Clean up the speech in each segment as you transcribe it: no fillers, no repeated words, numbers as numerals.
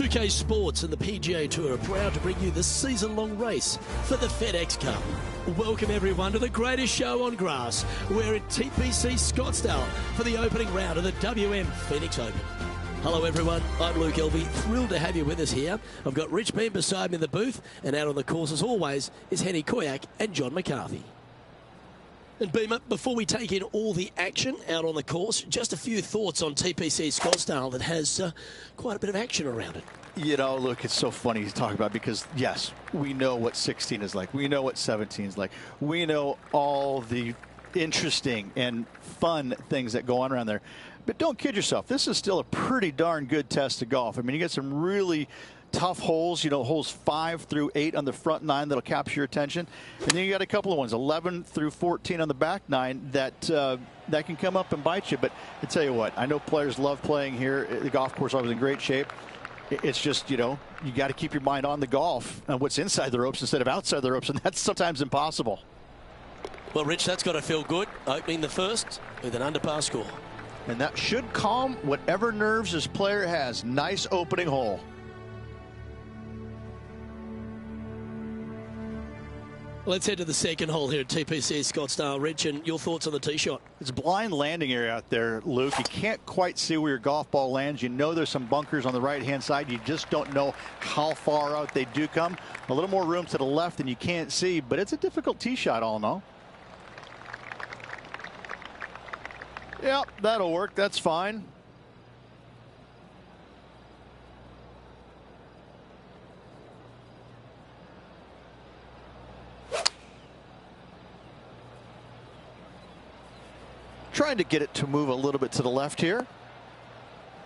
UK Sports and the PGA Tour are proud to bring you the season-long race for the FedEx Cup. Welcome everyone to the greatest show on grass. We're at TPC Scottsdale for the opening round of the WM Phoenix Open. Hello everyone, I'm Luke Elvey, thrilled to have you with us here. I've got Rich Beem beside me in the booth, and out on the course as always is Henny Koyak and John McCarthy. And Beamer, before we take in all the action out on the course, just a few thoughts on TPC Scottsdale that has quite a bit of action around it. You know, look, it's so funny to talk about because, yes, we know what 16 is like. We know what 17 is like. We know all the interesting and fun things that go on around there. But don't kid yourself. This is still a pretty darn good test of golf. I mean, you get some really tough holes, you know, holes 5 through 8 on the front 9 that'll capture your attention. And then you got a couple of ones, 11 through 14 on the back 9 that can come up and bite you. But I tell you what, I know players love playing here. The golf course always in great shape. It's just, you know, you got to keep your mind on the golf and what's inside the ropes instead of outside the ropes, and that's sometimes impossible. Well, Rich, that's got to feel good, opening the first with an under par score. And that should calm whatever nerves this player has. Nice opening hole. Let's head to the second hole here at TPC Scottsdale. Rich, and your thoughts on the tee shot? It's a blind landing area out there, Luke. You can't quite see where your golf ball lands. You know there's some bunkers on the right-hand side. You just don't know how far out they do come. A little more room to the left than you can't see, but it's a difficult tee shot all in all. Yep, that'll work. That's fine. Trying to get it to move a little bit to the left here.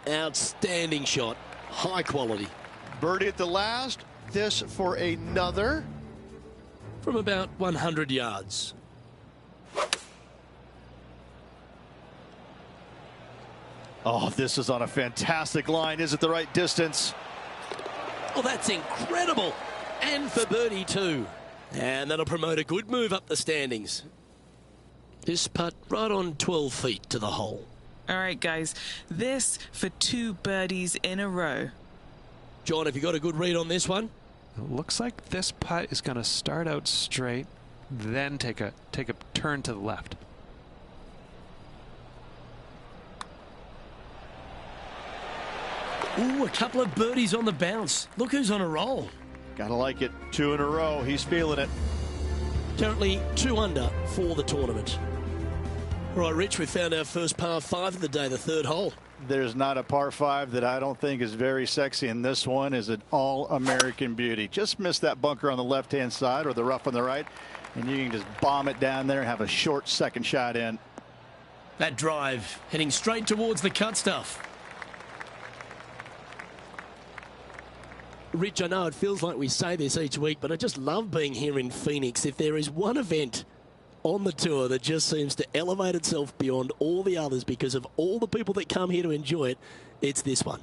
Outstanding shot. High quality. Birdie at the last. This for another. From about 100 yards. Oh, this is on a fantastic line. Is it the right distance? Oh, that's incredible. And for birdie too. And that'll promote a good move up the standings. This putt right on 12 feet to the hole. All right, guys. This for 2 birdies in a row. John, have you got a good read on this one? It looks like this putt is going to start out straight, then take a turn to the left. Ooh, a couple of birdies on the bounce. Look who's on a roll. Gotta like it. 2 in a row. He's feeling it. Currently 2 under for the tournament. All right, Rich, we found our first par 5 of the day, the third hole. There's not a par 5 that I don't think is very sexy, and this one is an all-American beauty. Just miss that bunker on the left-hand side or the rough on the right, and you can just bomb it down there and have a short second shot in. That drive heading straight towards the cut stuff. Rich, I know it feels like we say this each week, but I just love being here in Phoenix. If there is one event on the tour that just seems to elevate itself beyond all the others because of all the people that come here to enjoy it, it's this one.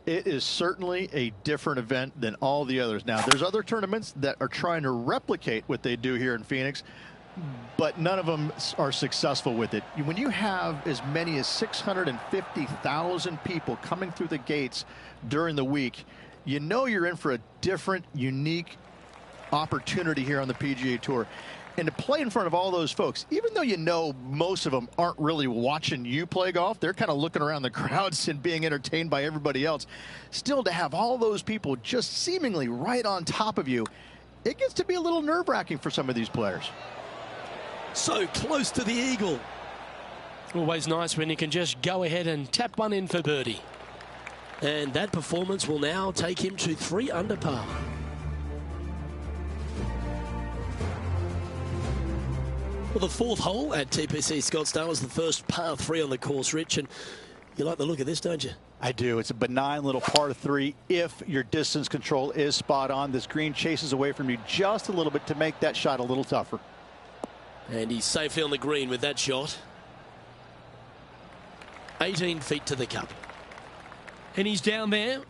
It is certainly a different event than all the others. Now, there's other tournaments that are trying to replicate what they do here in Phoenix, but none of them are successful with it. When you have as many as 650,000 people coming through the gates during the week, you know you're in for a different, unique opportunity here on the PGA Tour. And to play in front of all those folks, even though you know most of them aren't really watching you play golf, they're kind of looking around the crowds and being entertained by everybody else. Still, to have all those people just seemingly right on top of you, it gets to be a little nerve-wracking for some of these players. So close to the eagle. Always nice when you can just go ahead and tap one in for birdie. And that performance will now take him to 3 under par. Well, the fourth hole at TPC Scottsdale is the first par 3 on the course, Rich, and you like the look of this, don't you? I do. It's a benign little par 3 if your distance control is spot on. This green chases away from you just a little bit to make that shot a little tougher. And he's safely on the green with that shot. 18 feet to the cup. And he's down there.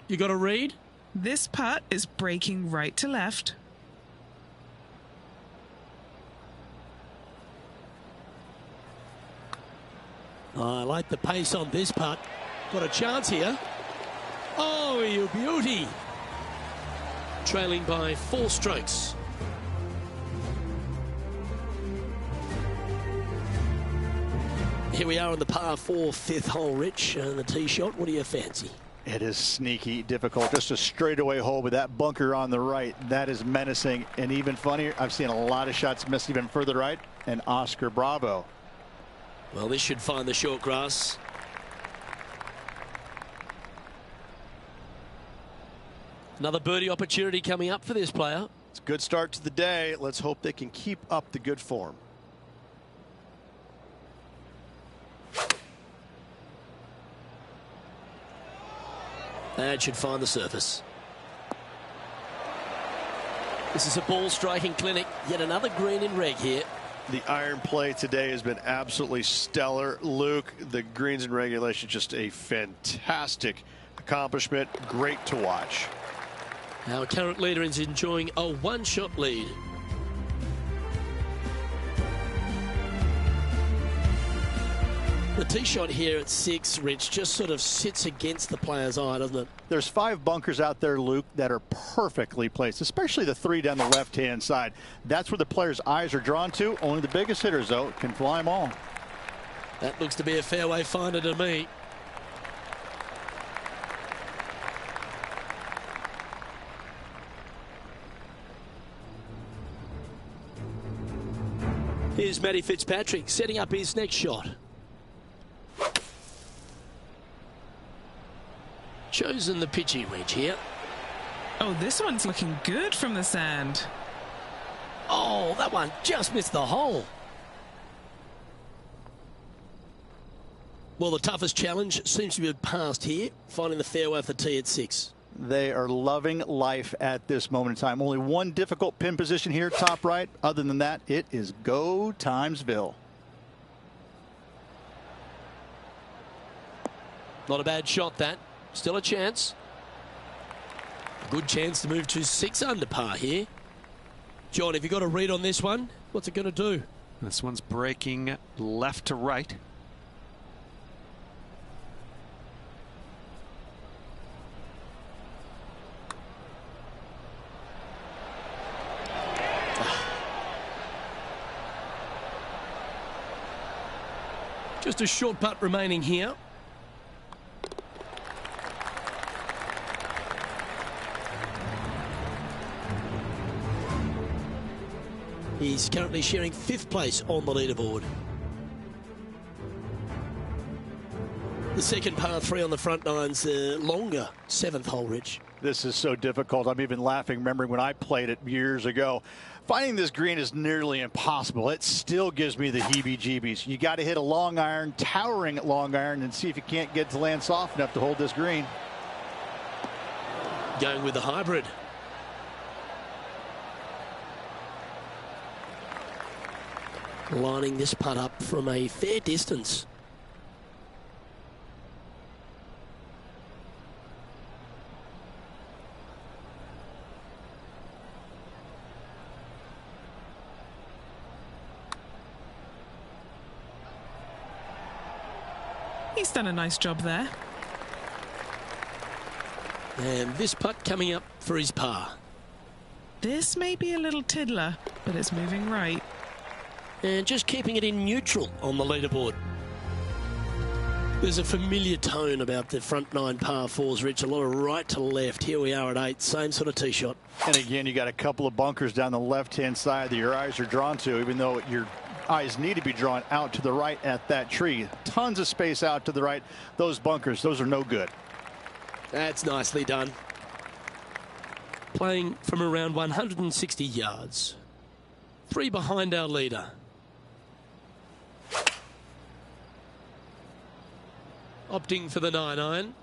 You got a read? This putt is breaking right to left. I like the pace on this putt. Got a chance here. Oh, Oh, you beauty. Trailing by 4 strokes. Here we are on the par 4 fifth hole, Rich, and the tee shot. What do you fancy? It is sneaky difficult. Just a straightaway hole with that bunker on the right. That is menacing. And even funnier, I've seen a lot of shots miss even further right. And Oscar Bravo. Well, this should find the short grass. Another birdie opportunity coming up for this player. It's a good start to the day. Let's hope they can keep up the good form. That should find the surface. This is a ball striking clinic. Yet another green in reg here. The iron play today has been absolutely stellar. Luke, the greens in regulation, just a fantastic accomplishment. Great to watch. Our current leader is enjoying a 1-shot lead. The tee shot here at 6, Rich, just sort of sits against the player's eye, doesn't it? There's 5 bunkers out there, Luke, that are perfectly placed, especially the 3 down the left-hand side. That's where the player's eyes are drawn to. Only the biggest hitters, though, can fly them all. That looks to be a fairway finder to me. Here's Matty Fitzpatrick setting up his next shot. Chosen the pitching wedge here. Oh, this one's looking good from the sand. Oh, that one just missed the hole. Well, the toughest challenge seems to be passed here, finding the fairway for tee at 6. They are loving life at this moment in time. Only one difficult pin position here, top right. Other than that, it is go Timesville. Not a bad shot, that. Still a chance. A good chance to move to 6 under par here. John, have you got a read on this one? What's it going to do? This one's breaking left to right. Just a short putt remaining here. He's currently sharing 5th place on the leaderboard. The second par 3 on the front nine's longer 7th hole, Rich. This is so difficult. I'm even laughing, remembering when I played it years ago. Finding this green is nearly impossible. It still gives me the heebie-jeebies. You got to hit a long iron, towering long iron, and see if you can't get to land soft enough to hold this green. Going with the hybrid. Lining this putt up from a fair distance. He's done a nice job there. And this putt coming up for his par. This may be a little tiddler, but it's moving right. And just keeping it in neutral on the leaderboard. There's a familiar tone about the front 9 par 4s, Rich. A lot of right to left. Here we are at 8. Same sort of tee shot. And again, you got a couple of bunkers down the left-hand side that your eyes are drawn to, even though your eyes need to be drawn out to the right at that tree. Tons of space out to the right. Those bunkers, those are no good. That's nicely done. Playing from around 160 yards. 3 behind our leader. Opting for the 9-iron.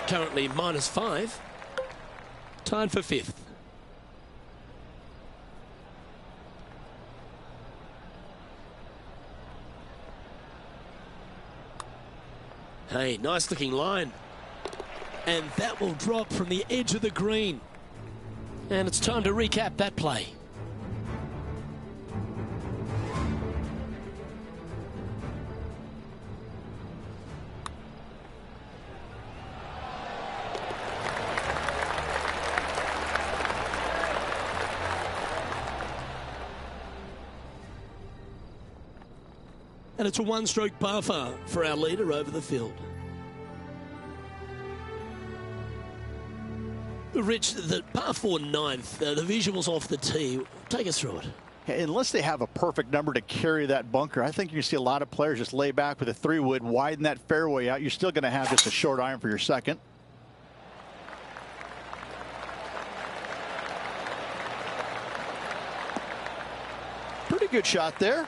Currently -5. Tied for 5th. Hey, nice looking line. And that will drop from the edge of the green. And it's time to recap that play. And it's a one-stroke par for our leader over the field. Rich, the par 4 ninth, the visuals off the tee. Take us through it. Unless they have a perfect number to carry that bunker, I think you can see a lot of players just lay back with a 3-wood, widen that fairway out. You're still going to have just a short iron for your second. Pretty good shot there.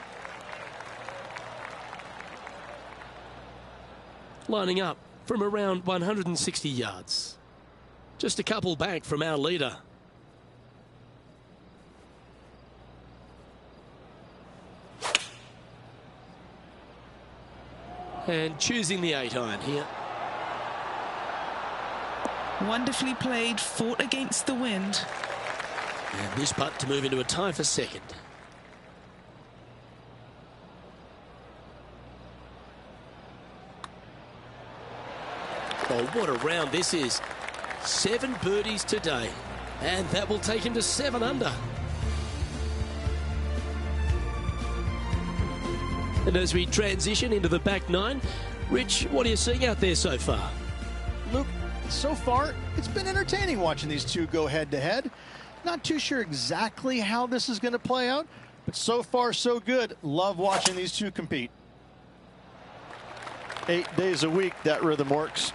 Lining up from around 160 yards. Just a couple back from our leader. And choosing the 8-iron here. Wonderfully played, fought against the wind. And this putt to move into a tie for second. Oh, what a round this is. 7 birdies today. And that will take him to 7 under. And as we transition into the back 9, Rich, what are you seeing out there so far? Luke, so far, it's been entertaining watching these two go head-to-head. Not too sure exactly how this is going to play out, but so far, so good. Love watching these two compete. 8 days a week, that rhythm works.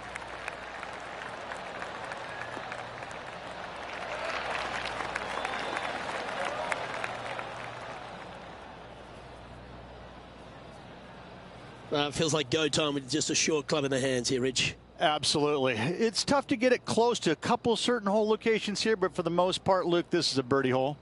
Feels like go time with just a short club in the hands here, Rich. Absolutely. It's tough to get it close to a couple certain hole locations here, but for the most part, Luke, this is a birdie hole.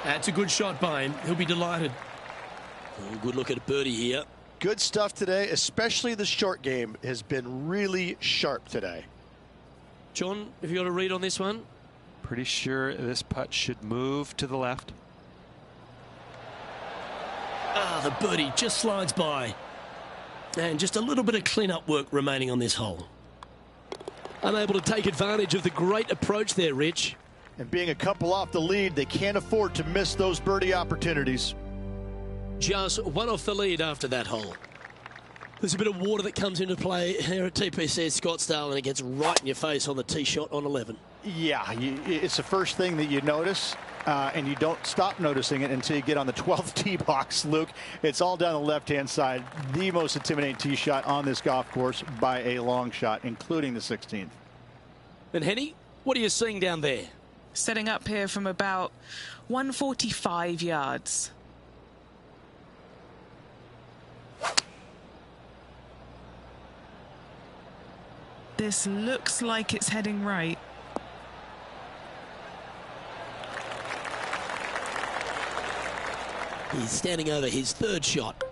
That's a good shot by him. He'll be delighted. Oh, good look at a birdie here. Good stuff today, especially the short game has been really sharp today. John, have you got a read on this one? Pretty sure this putt should move to the left. Ah, the birdie just slides by. And just a little bit of clean-up work remaining on this hole. Unable to take advantage of the great approach there, Rich. And being a couple off the lead, they can't afford to miss those birdie opportunities. Just one off the lead after that hole. There's a bit of water that comes into play here at TPC Scottsdale, and it gets right in your face on the tee shot on 11. Yeah, it's the first thing that you notice, and you don't stop noticing it until you get on the 12th tee box, Luke. It's all down the left-hand side. The most intimidating tee shot on this golf course by a long shot, including the 16th. And Henny, what are you seeing down there? Setting up here from about 145 yards. This looks like it's heading right. He's standing over his 3rd shot.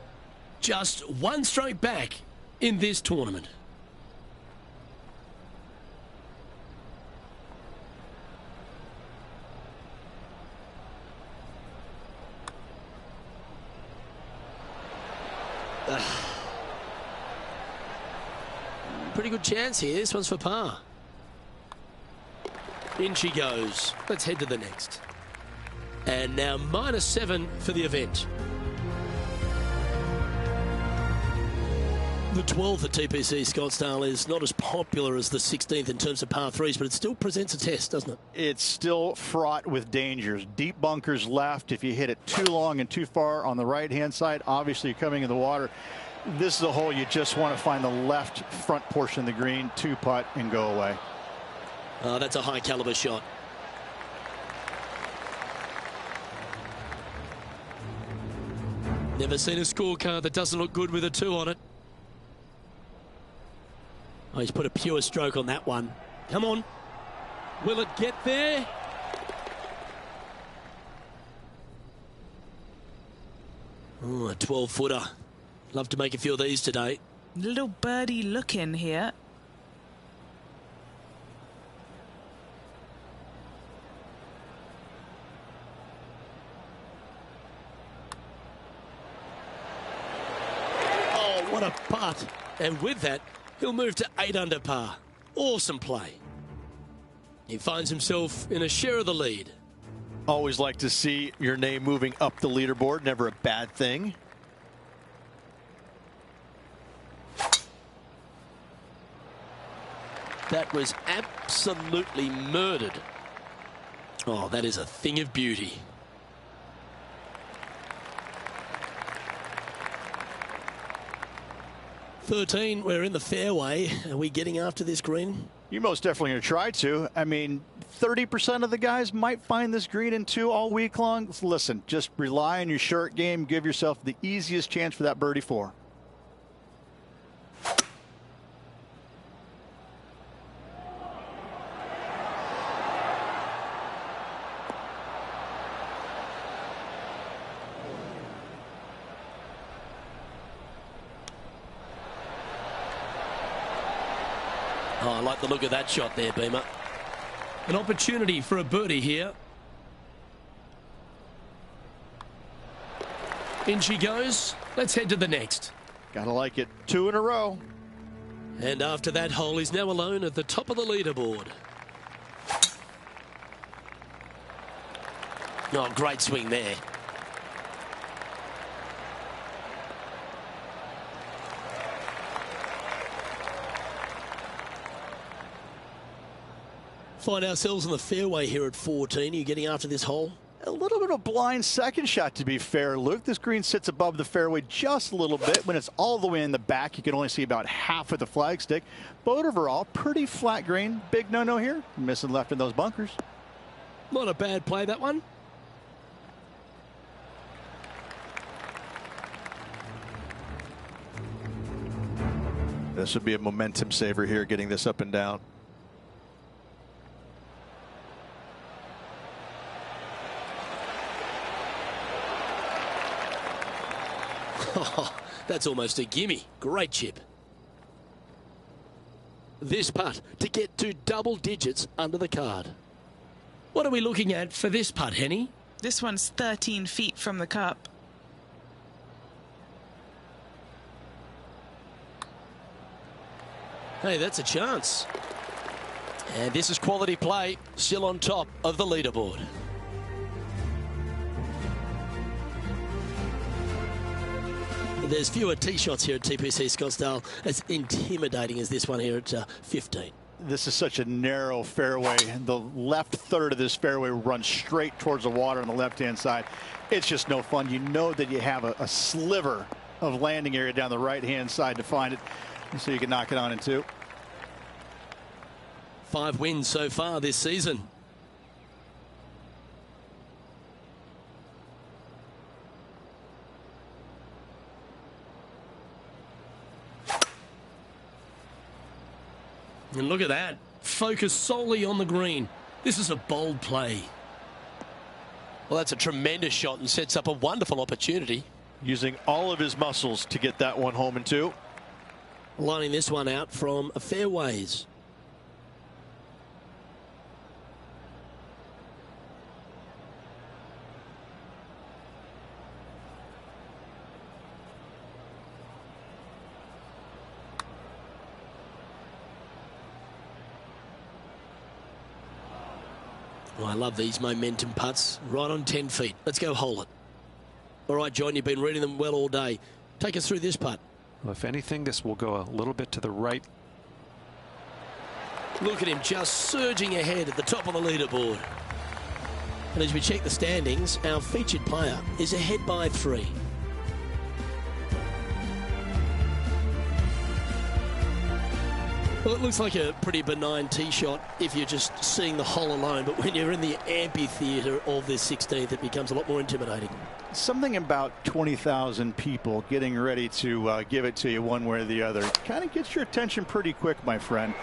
Just one stroke back in this tournament. Pretty good chance here. This one's for par. In she goes. Let's head to the next. And now -7 for the event. The 12th at TPC Scottsdale is not as popular as the 16th in terms of par 3s, but it still presents a test, doesn't it? It's still fraught with dangers. Deep bunkers left. If you hit it too long and too far on the right-hand side, obviously you're coming in the water. This is a hole you just want to find the left front portion of the green, 2-putt, and go away. Oh, that's a high-caliber shot. Never seen a scorecard that doesn't look good with a 2 on it. Oh, he's put a pure stroke on that one. Come on. Will it get there? Oh, a 12-footer. Love to make a few of these today. Little birdie look in here. Oh, what a putt. And with that, he'll move to 8 under par. Awesome play. He finds himself in a share of the lead. Always like to see your name moving up the leaderboard. Never a bad thing. That was absolutely murdered. Oh, that is a thing of beauty. "13, we're in the fairway. Are we getting after this green?" You most definitely going to try to. I mean, 30% of the guys might find this green in 2 all week long. Listen, just rely on your short game. Give yourself the easiest chance for that birdie 4. Oh, I like the look of that shot there, Beamer. An opportunity for a birdie here. In she goes. Let's head to the next. Gotta like it. 2 in a row. And after that hole, he's now alone at the top of the leaderboard. Oh, great swing there. Find ourselves in the fairway here at 14. Are you getting after this hole? A little bit of a blind second shot, to be fair, Luke. This green sits above the fairway just a little bit. When it's all the way in the back, you can only see about half of the flagstick. But overall, pretty flat green. Big no-no here. Missing left in those bunkers. Not a bad play, that one. This would be a momentum saver here, getting this up and down. Oh, that's almost a gimme. Great chip. This putt to get to double digits under the card. What are we looking at for this putt, Henny? This one's 13 feet from the cup. Hey, that's a chance. And this is quality play, still on top of the leaderboard. There's fewer tee shots here at TPC Scottsdale, as intimidating as this one here at 15. This is such a narrow fairway. The left third of this fairway runs straight towards the water on the left-hand side. It's just no fun. You know that you have a sliver of landing area down the right-hand side to find it, so you can knock it on in 2. 5 wins so far this season. And look at that. Focus solely on the green. This is a bold play. Well, that's a tremendous shot and sets up a wonderful opportunity. Using all of his muscles to get that one home in 2. Lining this one out from a fairways. Oh, I love these momentum putts. Right on 10 feet. Let's go hole it. All right, John, you've been reading them well all day. Take us through this putt. Well, if anything, this will go a little bit to the right. Look at him just surging ahead at the top of the leaderboard. And as we check the standings, our featured player is ahead by 3. Well, it looks like a pretty benign tee shot if you're just seeing the hole alone, but when you're in the amphitheatre of this 16th, it becomes a lot more intimidating. Something about 20,000 people getting ready to give it to you one way or the other kind of gets your attention pretty quick, my friend.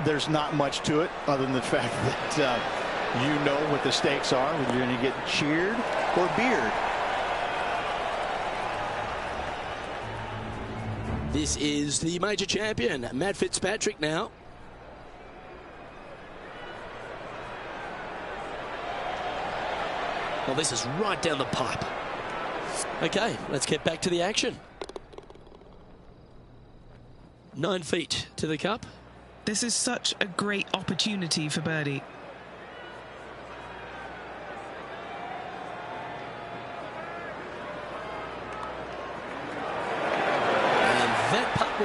There's not much to it other than the fact that you know what the stakes are, whether you're going to get cheered or beered. This is the major champion, Matt Fitzpatrick now. Well, this is right down the pipe. Okay, let's get back to the action. 9 feet to the cup. This is such a great opportunity for birdie.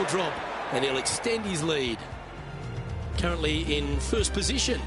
will drop and he'll extend his lead. Currently in first position.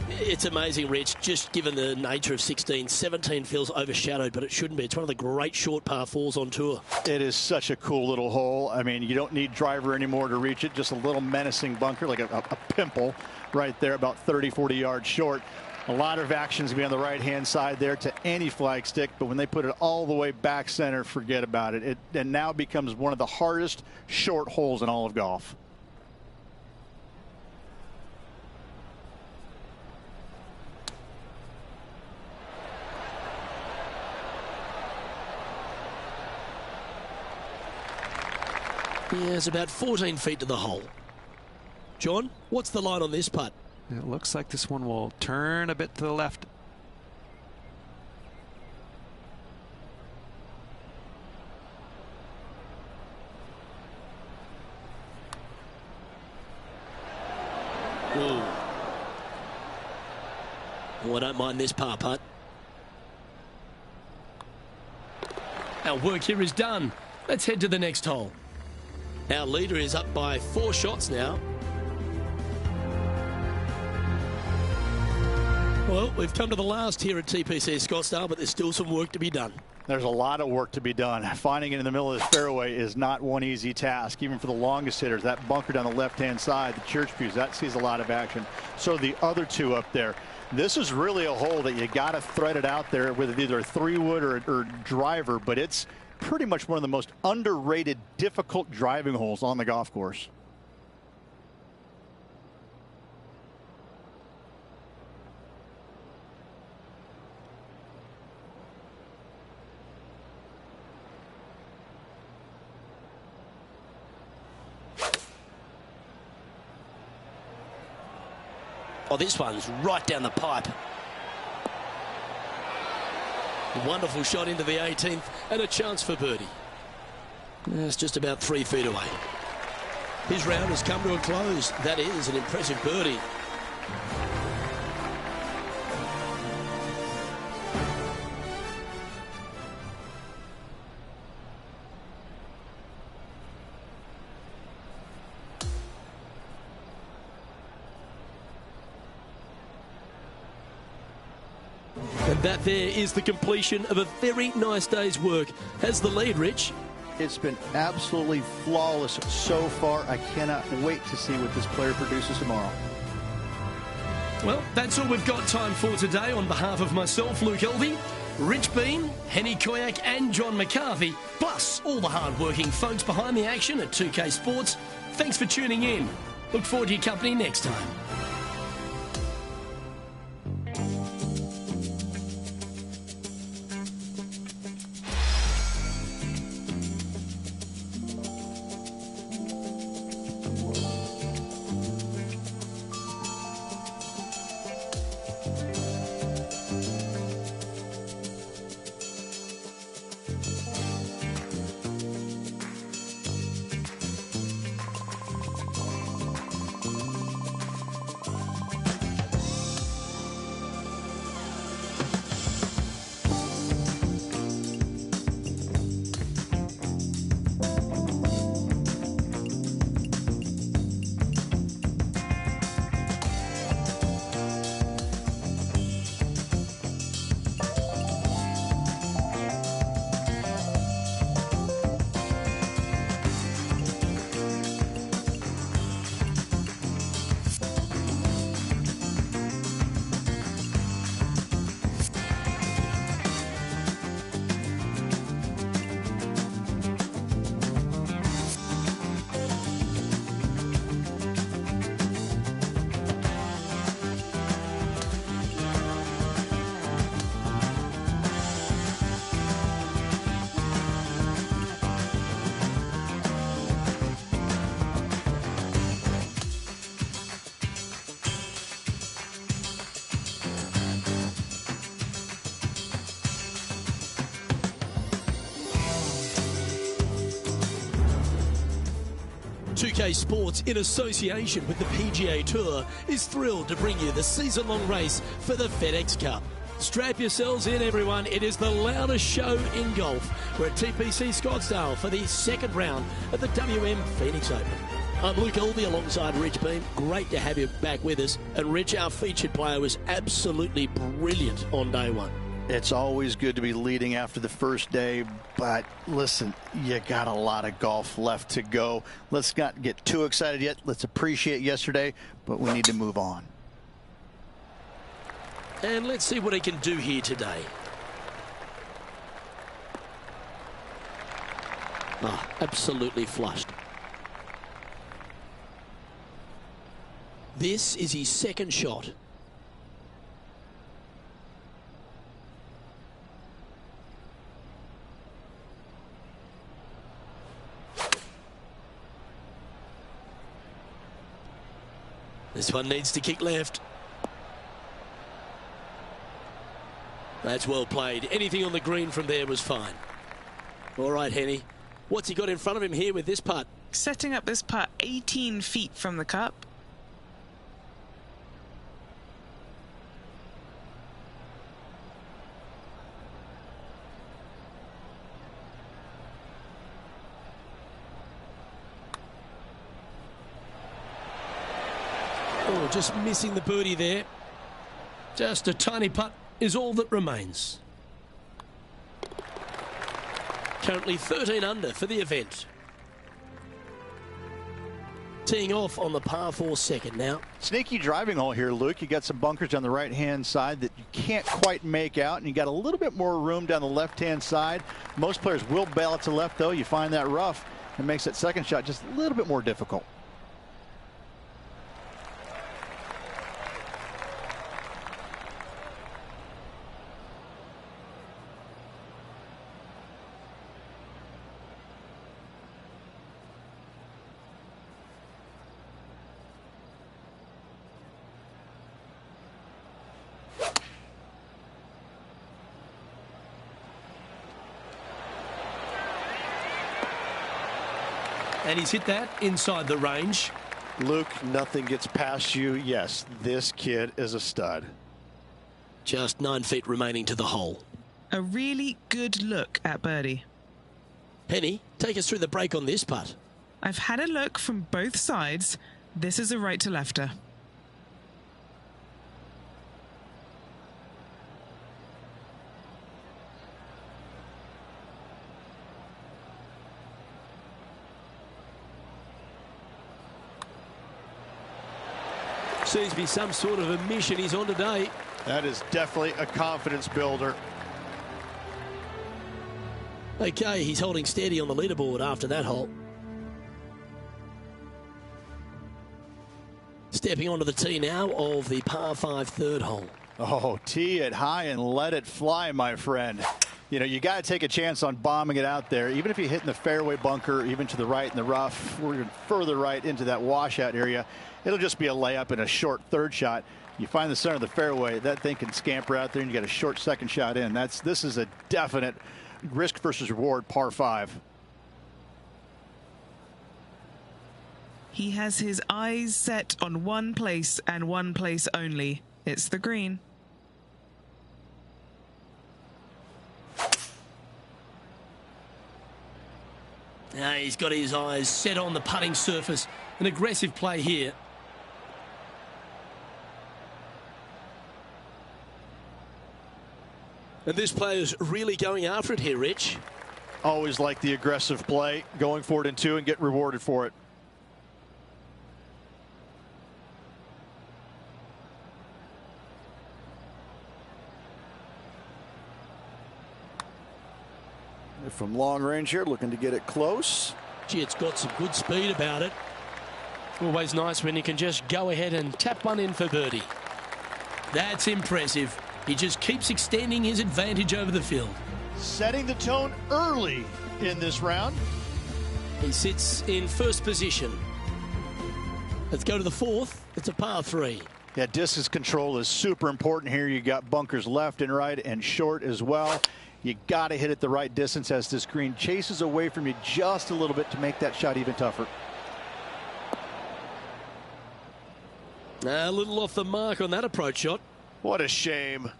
It's amazing, Rich, just given the nature of 16. 17 feels overshadowed, but it shouldn't be. It's one of the great short par fours on tour. It is such a cool little hole. I mean, you don't need driver anymore to reach it. Just a little menacing bunker, like a pimple right there, about 30, 40 yards short. A lot of actions be on the right-hand side there to any flag stick, but when they put it all the way back center, forget about it. It now becomes one of the hardest short holes in all of golf. Yeah, it's about 14 feet to the hole. John, what's the line on this putt? It looks like this one will turn a bit to the left. Ooh. Oh, I don't mind this par putt. Our work here is done. Let's head to the next hole. Our leader is up by 4 shots now. Well, we've come to the last here at TPC Scottsdale, but there's still some work to be done. There's a lot of work to be done. Finding it in the middle of this fairway is not one easy task, even for the longest hitters. That bunker down the left-hand side, the church pews, that sees a lot of action. So the other two up there. This is really a hole that you got to thread it out there with either a 3-wood or driver, but it's pretty much one of the most underrated, difficult driving holes on the golf course. Oh, this one's right down the pipe. Wonderful shot into the 18th and a chance for birdie. It's just about 3 feet away. His round has come to a close. That is an impressive birdie. And that there is the completion of a very nice day's work. Has the lead, Rich? It's been absolutely flawless so far. I cannot wait to see what this player produces tomorrow. Well, that's all we've got time for today. On behalf of myself, Luke Elvey, Rich Bean, Henny Koyak and John McCarthy, plus all the hard-working folks behind the action at 2K Sports, thanks for tuning in. Look forward to your company next time. UK Sports, in association with the PGA Tour, is thrilled to bring you the season-long race for the FedEx Cup. Strap yourselves in, everyone. It is the loudest show in golf. We're at TPC Scottsdale for the second round of the WM Phoenix Open. I'm Luke Elvey alongside Rich Beem. Great to have you back with us. And Rich, our featured player, was absolutely brilliant on day one. It's always good to be leading after the first day, but listen, you got a lot of golf left to go. Let's not get too excited yet. Let's appreciate yesterday, but we need to move on. And let's see what he can do here today. Oh, absolutely flushed. This is his second shot. This one needs to kick left. That's well played. Anything on the green from there was fine. All right, Henny. What's he got in front of him here with this putt? Setting up this putt 18 feet from the cup. Oh, just missing the birdie there. Just a tiny putt is all that remains. Currently 13 under for the event. Teeing off on the par 4 second now. Sneaky driving hole here, Luke. You got some bunkers on the right-hand side that you can't quite make out, and you got a little bit more room down the left-hand side. Most players will bail it to left, though. You find that rough. It makes that second shot just a little bit more difficult. And he's hit that inside the range. Luke, nothing gets past you. Yes, this kid is a stud. Just 9 feet remaining to the hole. A really good look at birdie. Penny, take us through the break on this putt. I've had a look from both sides. This is a right to lefter. Seems to be some sort of a mission he's on today. That is definitely a confidence builder. Okay, he's holding steady on the leaderboard after that hole. Stepping onto the tee now of the par 5 third hole. Oh, tee it high and let it fly, my friend. You know, you got to take a chance on bombing it out there. Even if you hit in the fairway bunker, even to the right in the rough, or even further right into that washout area, it'll just be a layup and a short third shot. You find the center of the fairway, that thing can scamper out there, and you get a short second shot in. This is a definite risk versus reward par 5. He has his eyes set on one place and one place only. It's the green. Now he's got his eyes set on the putting surface. An aggressive play here. And this player's really going after it here, Rich. Always like the aggressive play, going for it in 2 and get rewarded for it. From long range here, looking to get it close. Gee, it's got some good speed about it. Always nice when you can just go ahead and tap one in for birdie. That's impressive. He just keeps extending his advantage over the field. Setting the tone early in this round. He sits in first position. Let's go to the 4th. It's a par 3. Yeah, distance control is super important here. You got bunkers left and right and short as well. You got to hit it the right distance as this green chases away from you just a little bit to make that shot even tougher. A little off the mark on that approach shot. What a shame.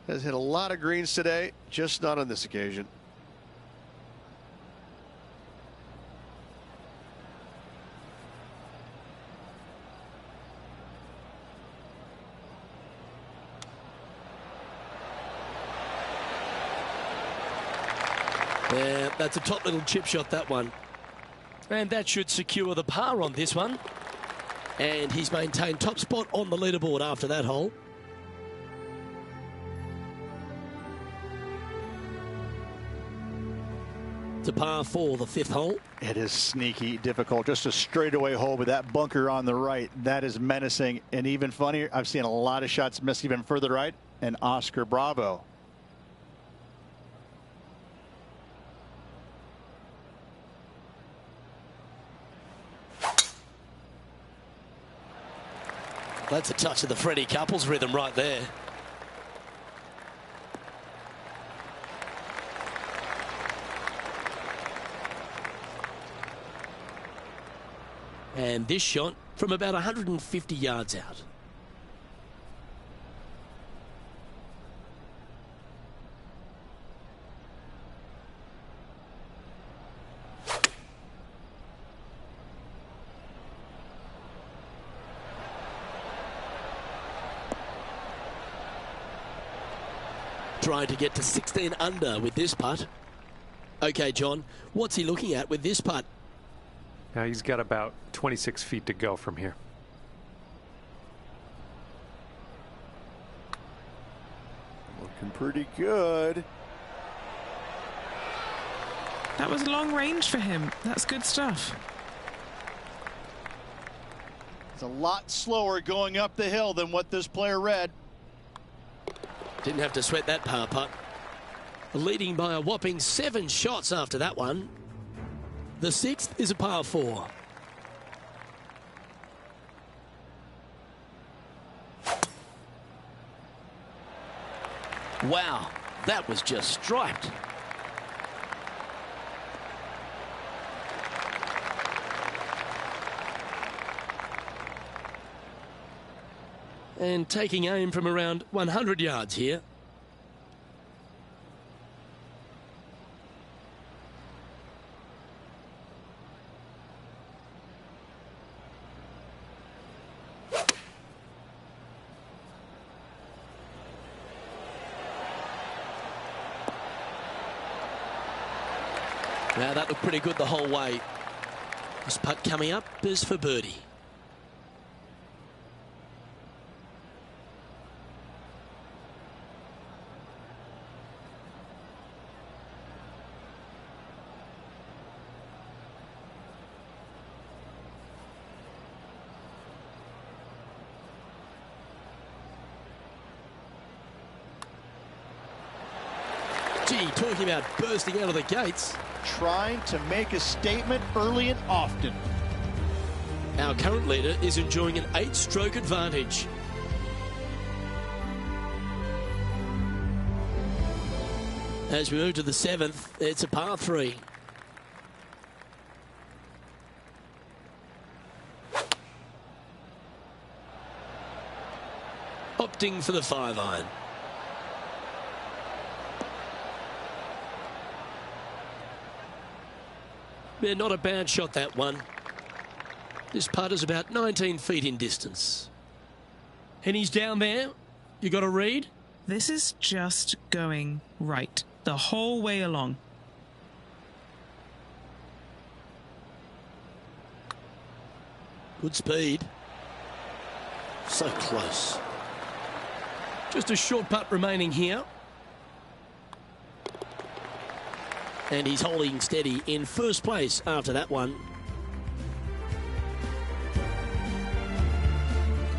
Has hit a lot of greens today, just not on this occasion. Yeah, that's a top little chip shot, that one. And that should secure the par on this one. And he's maintained top spot on the leaderboard after that hole. It's a par 4, the 5th hole. It is sneaky difficult. Just a straightaway hole with that bunker on the right. That is menacing. And even funnier, I've seen a lot of shots miss even further right. And Oscar Bravo. That's a touch of the Freddie Couples rhythm right there. And this shot from about 150 yards out. Trying to get to 16 under with this putt. Okay, John, what's he looking at with this putt? Now he's got about 26 feet to go from here. Looking pretty good. That was long range for him. That's good stuff. It's a lot slower going up the hill than what this player read. Didn't have to sweat that par putt. Leading by a whopping 7 shots after that one. The 6th is a par 4. Wow, that was just striped. And taking aim from around 100 yards here. Now that looked pretty good the whole way. This putt coming up is for birdie. Gee, talking about bursting out of the gates. Trying to make a statement early and often. Our current leader is enjoying an 8-stroke advantage. As we move to the 7th, it's a par 3. Opting for the 5-iron. Yeah, not a bad shot, that one. This putt is about 19 feet in distance. And he's down there. You got a read? This is just going right the whole way along. Good speed. So close. Just a short putt remaining here. And he's holding steady in first place after that one.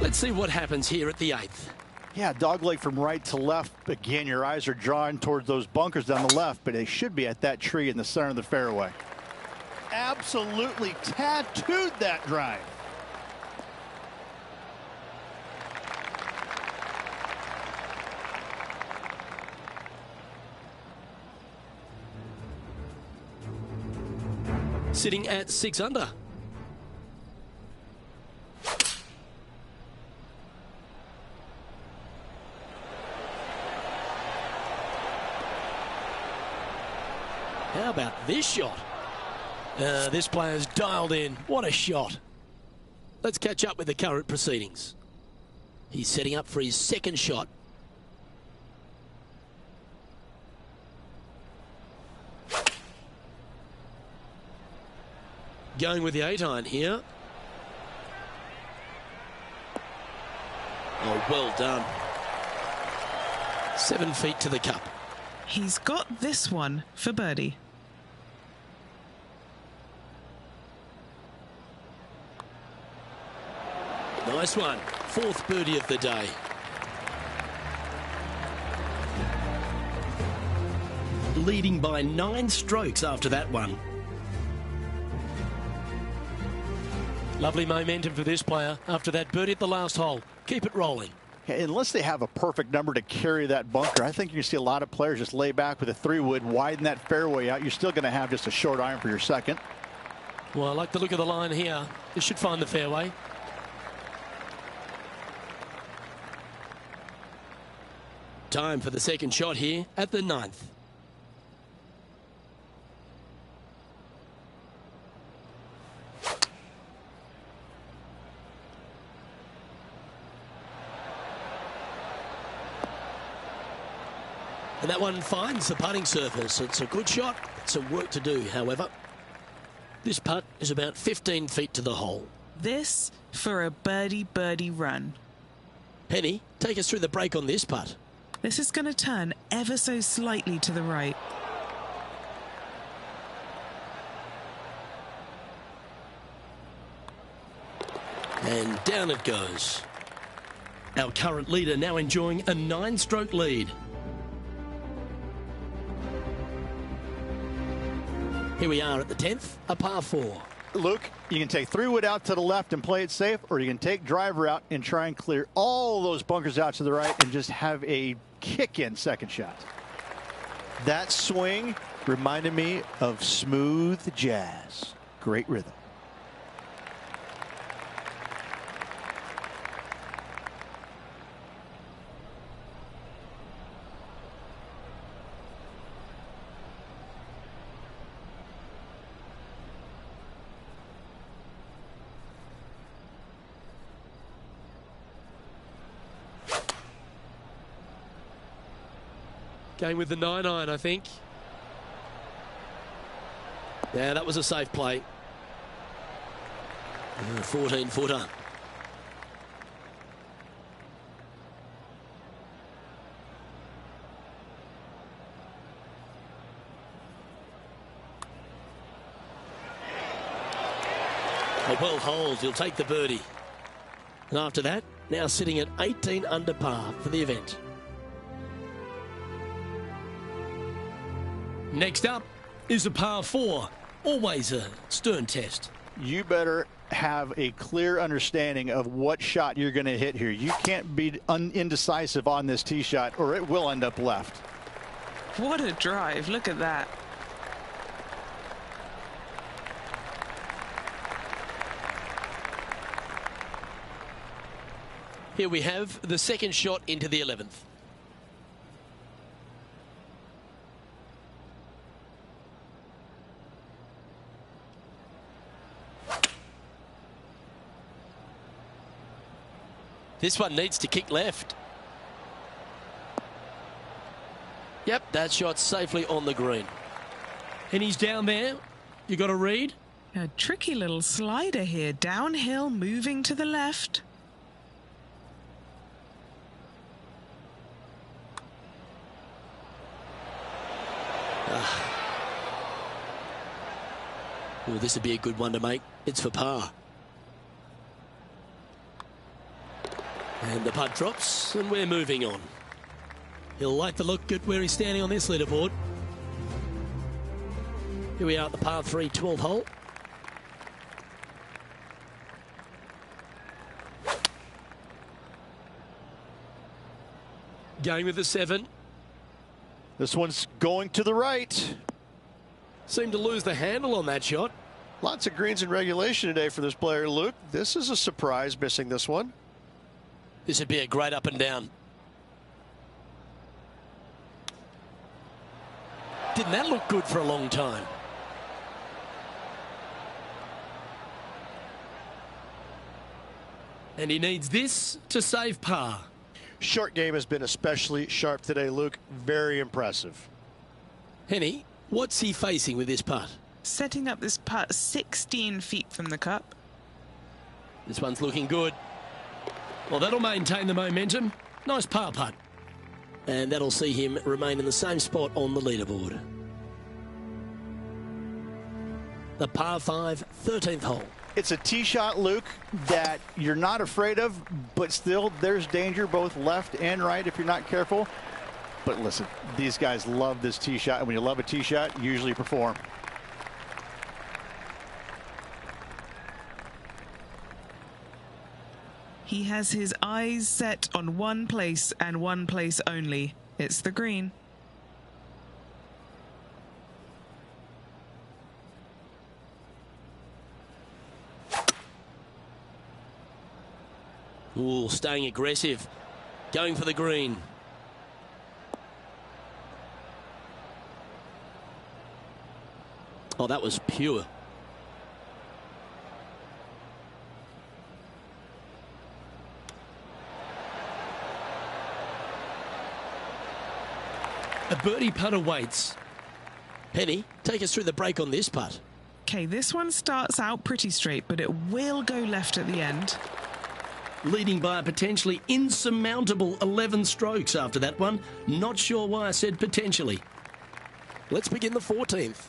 Let's see what happens here at the 8th. Yeah, dogleg from right to left. Again, your eyes are drawn towards those bunkers down the left, but they should be at that tree in the center of the fairway. Absolutely tattooed that drive. Sitting at 6 under. How about this shot? This player's dialed in. What a shot. Let's catch up with the current proceedings. He's setting up for his second shot. Going with the 8-iron here. Oh, well done. 7 feet to the cup. He's got this one for birdie. Nice one. 4th birdie of the day. Leading by 9 strokes after that one. Lovely momentum for this player after that birdie at the last hole. Keep it rolling. Unless they have a perfect number to carry that bunker, I think you see a lot of players just lay back with a 3-wood, widen that fairway out. You're still going to have just a short iron for your second. Well, I like the look of the line here. This should find the fairway. Time for the second shot here at the 9th. And that one finds the putting surface. It's a good shot. Some work to do, however. This putt is about 15 feet to the hole. This for a birdie run. Penny, take us through the break on this putt. This is going to turn ever so slightly to the right. And down it goes. Our current leader now enjoying a 9-stroke lead. Here we are at the 10th, a par 4. Luke, you can take 3-wood out to the left and play it safe, or you can take driver out and try and clear all those bunkers out to the right and just have a kick-in second shot. That swing reminded me of smooth jazz. Great rhythm. Going with the 9-iron, I think. Yeah, that was a safe play. 14-footer. A well holed, he'll take the birdie. And after that, now sitting at 18 under par for the event. Next up is a par 4. Always a stern test. You better have a clear understanding of what shot you're going to hit here. You can't be indecisive on this tee shot or it will end up left. What a drive. Look at that. Here we have the second shot into the 11th. This one needs to kick left. Yep, that shot's safely on the green. And he's down there. You got to read. A tricky little slider here. Downhill, moving to the left. Oh, this would be a good one to make. It's for par. And the putt drops, and we're moving on. He'll like the look at where he's standing on this leaderboard. Here we are at the par 3 12 hole. Going with the 7. This one's going to the right. Seemed to lose the handle on that shot. Lots of greens in regulation today for this player, Luke. This is a surprise, missing this one. This would be a great up and down. Didn't that look good for a long time? And he needs this to save par. Short game has been especially sharp today, Luke. Very impressive. Henny, what's he facing with this putt? Setting up this putt 16 feet from the cup. This one's looking good. Well, that'll maintain the momentum. Nice par putt. And that'll see him remain in the same spot on the leaderboard. The par 5, 13th hole. It's a tee shot, Luke, that you're not afraid of, but still there's danger both left and right if you're not careful. But listen, these guys love this tee shot, and when you love a tee shot, you usually perform. He has his eyes set on one place and one place only. It's the green. Ooh, staying aggressive. Going for the green. Oh, that was pure. A birdie putt awaits. Penny, take us through the break on this putt. Okay, this one starts out pretty straight, but it will go left at the end. Leading by a potentially insurmountable 11 strokes after that one. Not sure why I said potentially. Let's begin the 14th.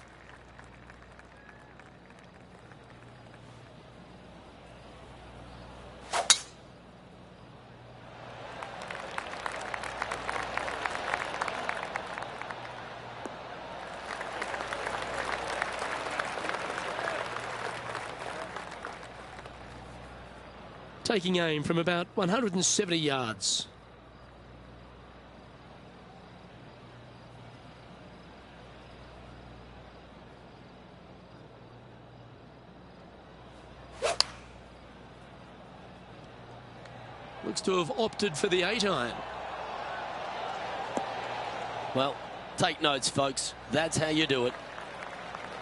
Taking aim from about 170 yards. Looks to have opted for the 8-iron. Well, take notes, folks. That's how you do it.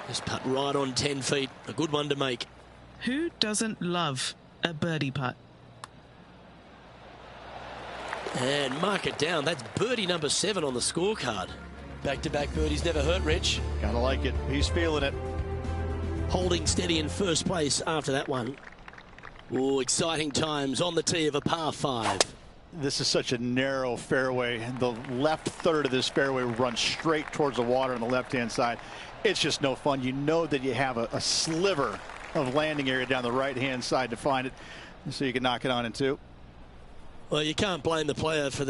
Just putt right on 10 feet. A good one to make. Who doesn't love a birdie putt? And mark it down. That's birdie number 7 on the scorecard. Back-to-back birdies never hurt, Rich. Gotta like it. He's feeling it. Holding steady in first place after that one. Oh, exciting times on the tee of a par 5. This is such a narrow fairway. The left third of this fairway runs straight towards the water on the left-hand side. It's just no fun. You know that you have a sliver of landing area down the right-hand side to find it, so you can knock it on in 2. Well, you can't blame the player for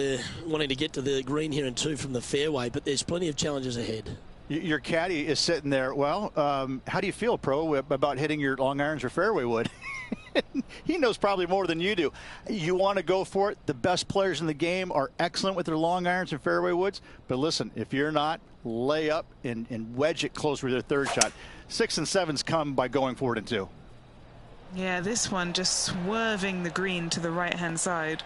wanting to get to the green here in 2 from the fairway, but there's plenty of challenges ahead. Your caddy is sitting there. Well, how do you feel, Pro, about hitting your long irons or fairway wood? He knows probably more than you do. You want to go for it. The best players in the game are excellent with their long irons and fairway woods. But listen, if you're not, lay up and wedge it closer with their third shot. 6 and 7s come by going for it in 2. Yeah, this one just swerving the green to the right-hand side.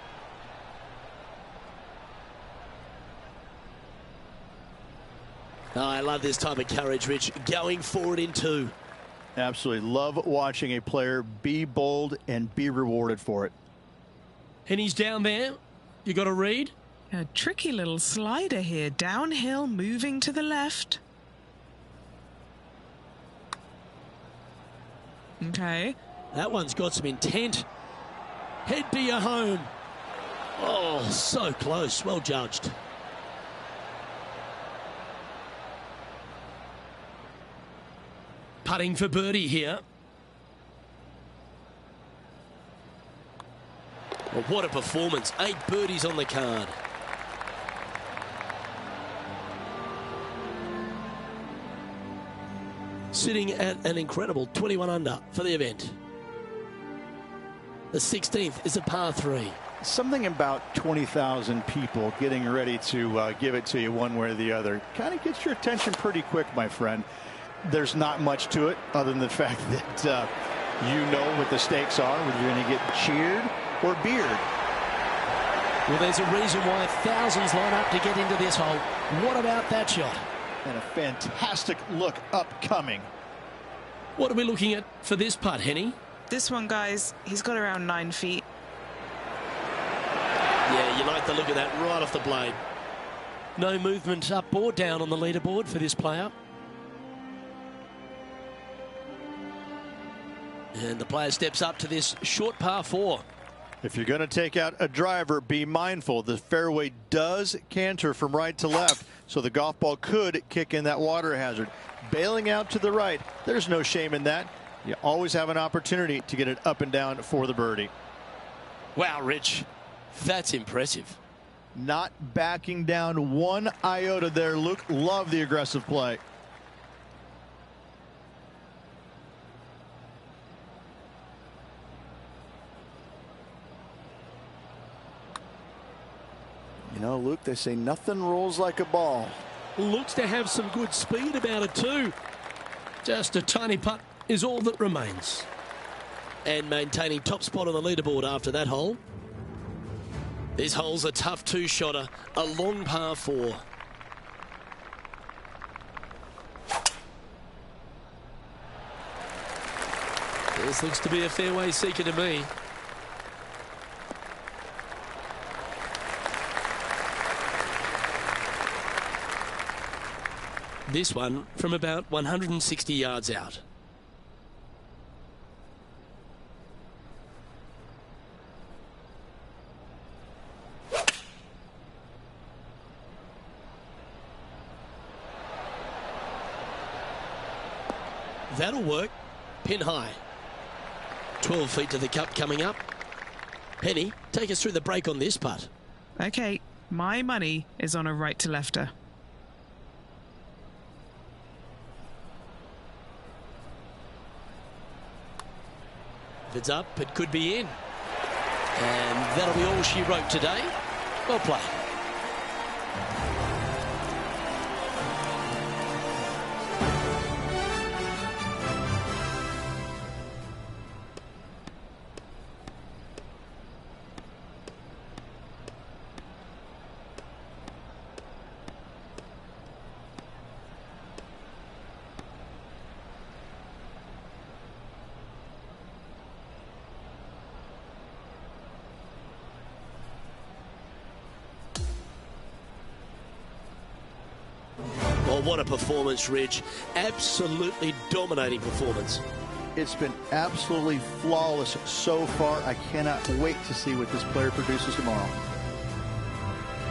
Oh, I love this type of courage, Rich. Going forward in 2. Absolutely. Love watching a player be bold and be rewarded for it. And he's down there. You got to read. A tricky little slider here. Downhill, moving to the left. Okay. That one's got some intent. Head to your home. Oh, so close. Well judged. Putting for birdie here. Well, what a performance. 8 birdies on the card. Sitting at an incredible 21 under for the event. The 16th is a par 3. Something about 20,000 people getting ready to give it to you one way or the other kind of gets your attention pretty quick, my friend. There's not much to it other than the fact that you know what the stakes are, whether you're going to get cheered or beered. Well, there's a reason why thousands line up to get into this hole. What about that shot? And a fantastic look upcoming. What are we looking at for this putt, Henny? This one, guys, he's got around 9 feet. Yeah, you like the look of that right off the blade. No movement up or down on the leaderboard for this player. And the player steps up to this short par 4. If you're going to take out a driver, be mindful. The fairway does canter from right to left, so the golf ball could kick in that water hazard. Bailing out to the right, there's no shame in that. You always have an opportunity to get it up and down for the birdie. Wow, Rich, that's impressive. Not backing down one iota there, Luke. Love the aggressive play. You know, Luke, they say nothing rolls like a ball. Looks to have some good speed about it too. Just a tiny putt is all that remains. And maintaining top spot on the leaderboard after that hole. This hole's a tough 2-shotter, a long par 4. This looks to be a fairway seeker to me. This one from about 160 yards out. That'll work. Pin high. 12 feet to the cup coming up. Henny, take us through the break on this putt. Okay, my money is on a right to lefter. If it's up, it could be in. And that'll be all she wrote today. Well played. Oh, what a performance, Ridge. Absolutely dominating performance. It's been absolutely flawless so far. I cannot wait to see what this player produces tomorrow.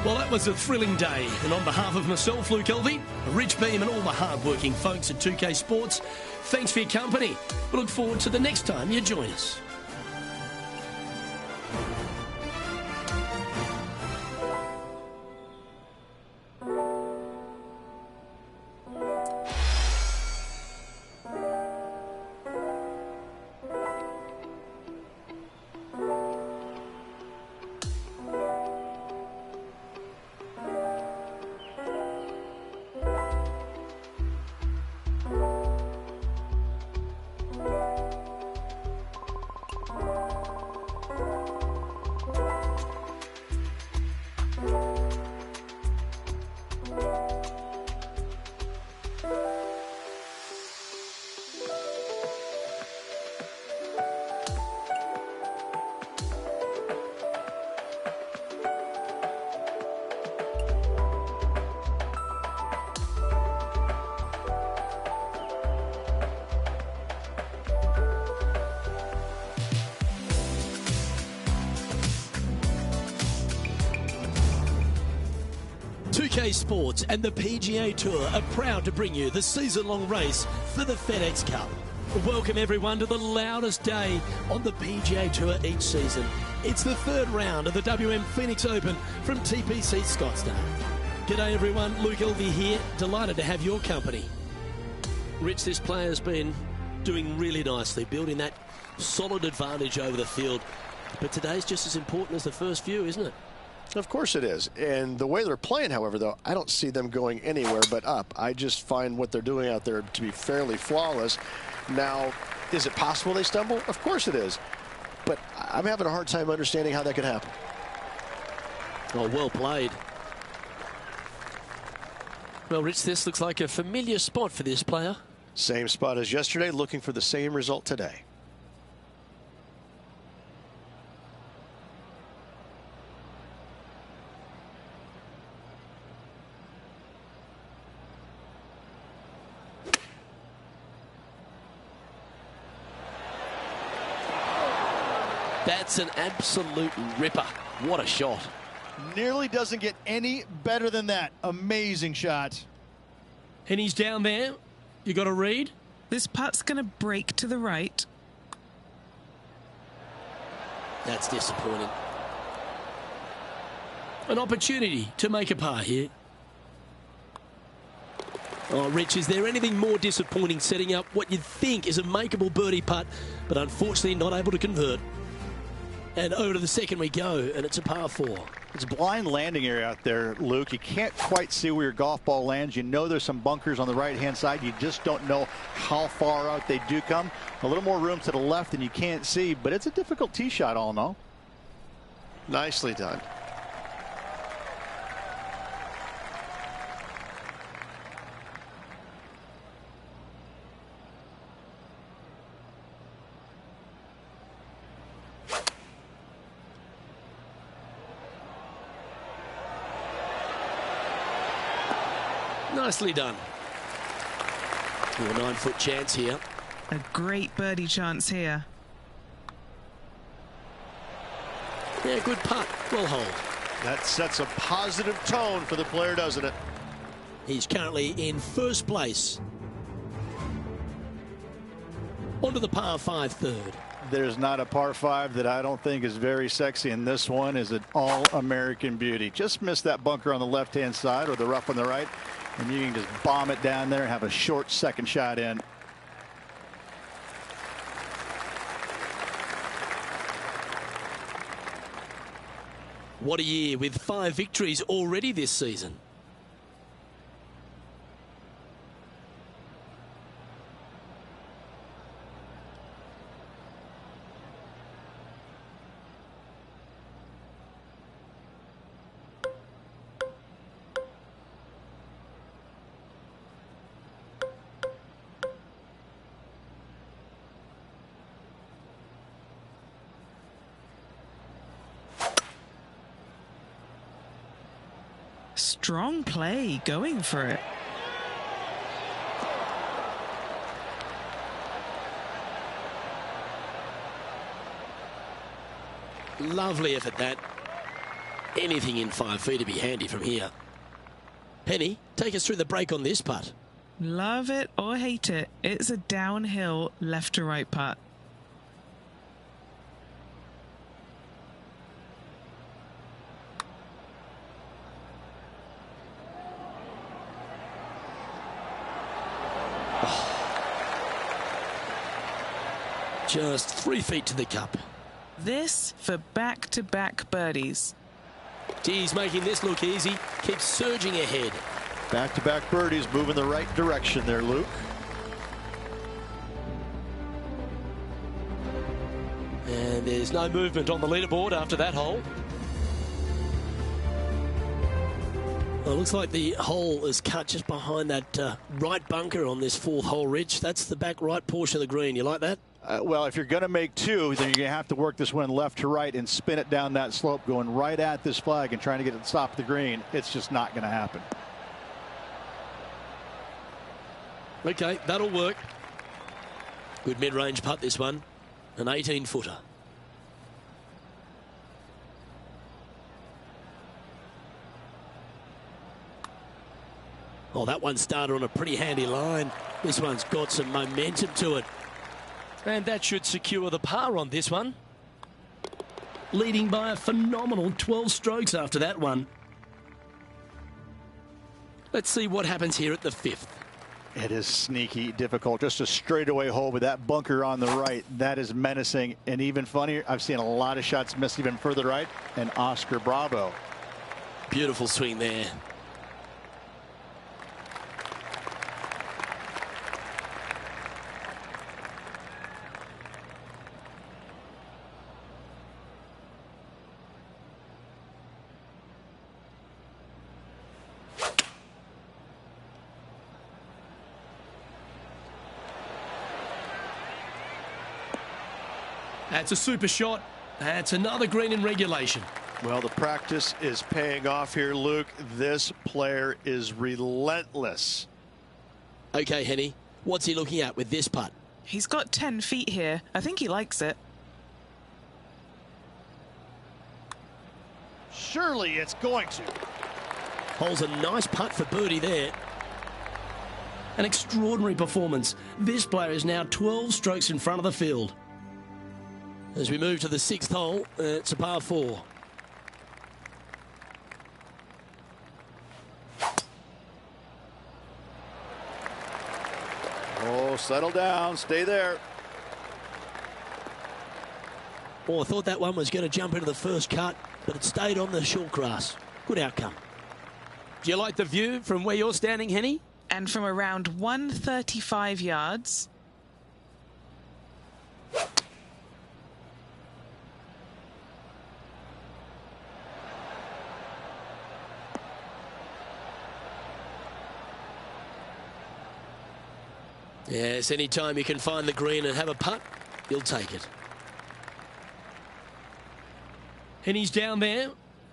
Well, that was a thrilling day. And on behalf of myself, Luke Elvey, Ridge Beam and all the hard-working folks at 2K Sports, thanks for your company. We look forward to the next time you join us. Sports and the PGA Tour are proud to bring you the season-long race for the FedEx Cup. Welcome everyone to the loudest day on the PGA Tour each season. It's the third round of the WM Phoenix Open from TPC Scottsdale. G'day everyone, Luke Elvey here. Delighted to have your company. Rich, this player's been doing really nicely, building that solid advantage over the field. But today's just as important as the first few, isn't it? Of course it is. And the way they're playing, however, though, I don't see them going anywhere but up. I just find what they're doing out there to be fairly flawless. Now, is it possible they stumble? Of course it is. But I'm having a hard time understanding how that could happen. Oh, well played. Well, Rich, this looks like a familiar spot for this player. Same spot as yesterday, looking for the same result today. That's an absolute ripper. What a shot. Nearly doesn't get any better than that. Amazing shot. And he's down there. You got to read. This putt's going to break to the right. That's disappointing. An opportunity to make a par here. Oh, Rich, is there anything more disappointing setting up what you'd think is a makeable birdie putt, but unfortunately not able to convert? And over to the second we go, and it's a par 4. It's a blind landing area out there, Luke. You can't quite see where your golf ball lands. You know there's some bunkers on the right-hand side. You just don't know how far out they do come. A little more room to the left than you can't see, but it's a difficult tee shot all in all. Nicely done. Nicely done. Your 9-foot chance here. A great birdie chance here. Yeah, good putt. Well hold. That sets a positive tone for the player, doesn't it? He's currently in first place. Onto the par 5 third. There's not a par 5 that I don't think is very sexy, and this one is an all-American beauty. Just miss that bunker on the left-hand side or the rough on the right, and you can just bomb it down there and have a short second shot in. What a year with 5 victories already this season. Strong play, going for it. Lovely effort that. Anything in 5 feet to be handy from here. Penny, take us through the break on this putt. Love it or hate it, it's a downhill left to right putt. Just 3 feet to the cup. This for back-to-back birdies. He's making this look easy. Keeps surging ahead. Back-to-back birdies, moving the right direction there, Luke. And there's no movement on the leaderboard after that hole. Well, it looks like the hole is cut just behind that right bunker on this 4th hole, Rich. That's the back right portion of the green. You like that? Well, if you're going to make 2, then you're going to have to work this one left to right and spin it down that slope, going right at this flag and trying to get it to stop at the green. It's just not going to happen. Okay, that'll work. Good mid-range putt, this one. An 18-footer. Oh, that one started on a pretty handy line. This one's got some momentum to it. And that should secure the par on this one. Leading by a phenomenal 12 strokes after that one. Let's see what happens here at the 5th. It is sneaky difficult. Just a straightaway hole with that bunker on the right. That is menacing. And even funnier, I've seen a lot of shots miss even further right. And Oscar Bravo. Beautiful swing there. That's a super shot. That's another green in regulation. Well, the practice is paying off here, Luke. This player is relentless. Okay, Henny, what's he looking at with this putt? He's got 10 feet here. I think he likes it. Surely it's going to. Holds a nice putt for birdie there. An extraordinary performance. This player is now 12 strokes in front of the field. As we move to the 6th hole, it's a par 4. Oh, settle down. Stay there. Oh, I thought that one was going to jump into the first cut, but it stayed on the short grass. Good outcome. Do you like the view from where you're standing, Henny? And from around 135 yards. Yes, any time you can find the green and have a putt, you'll take it. Henny's down there.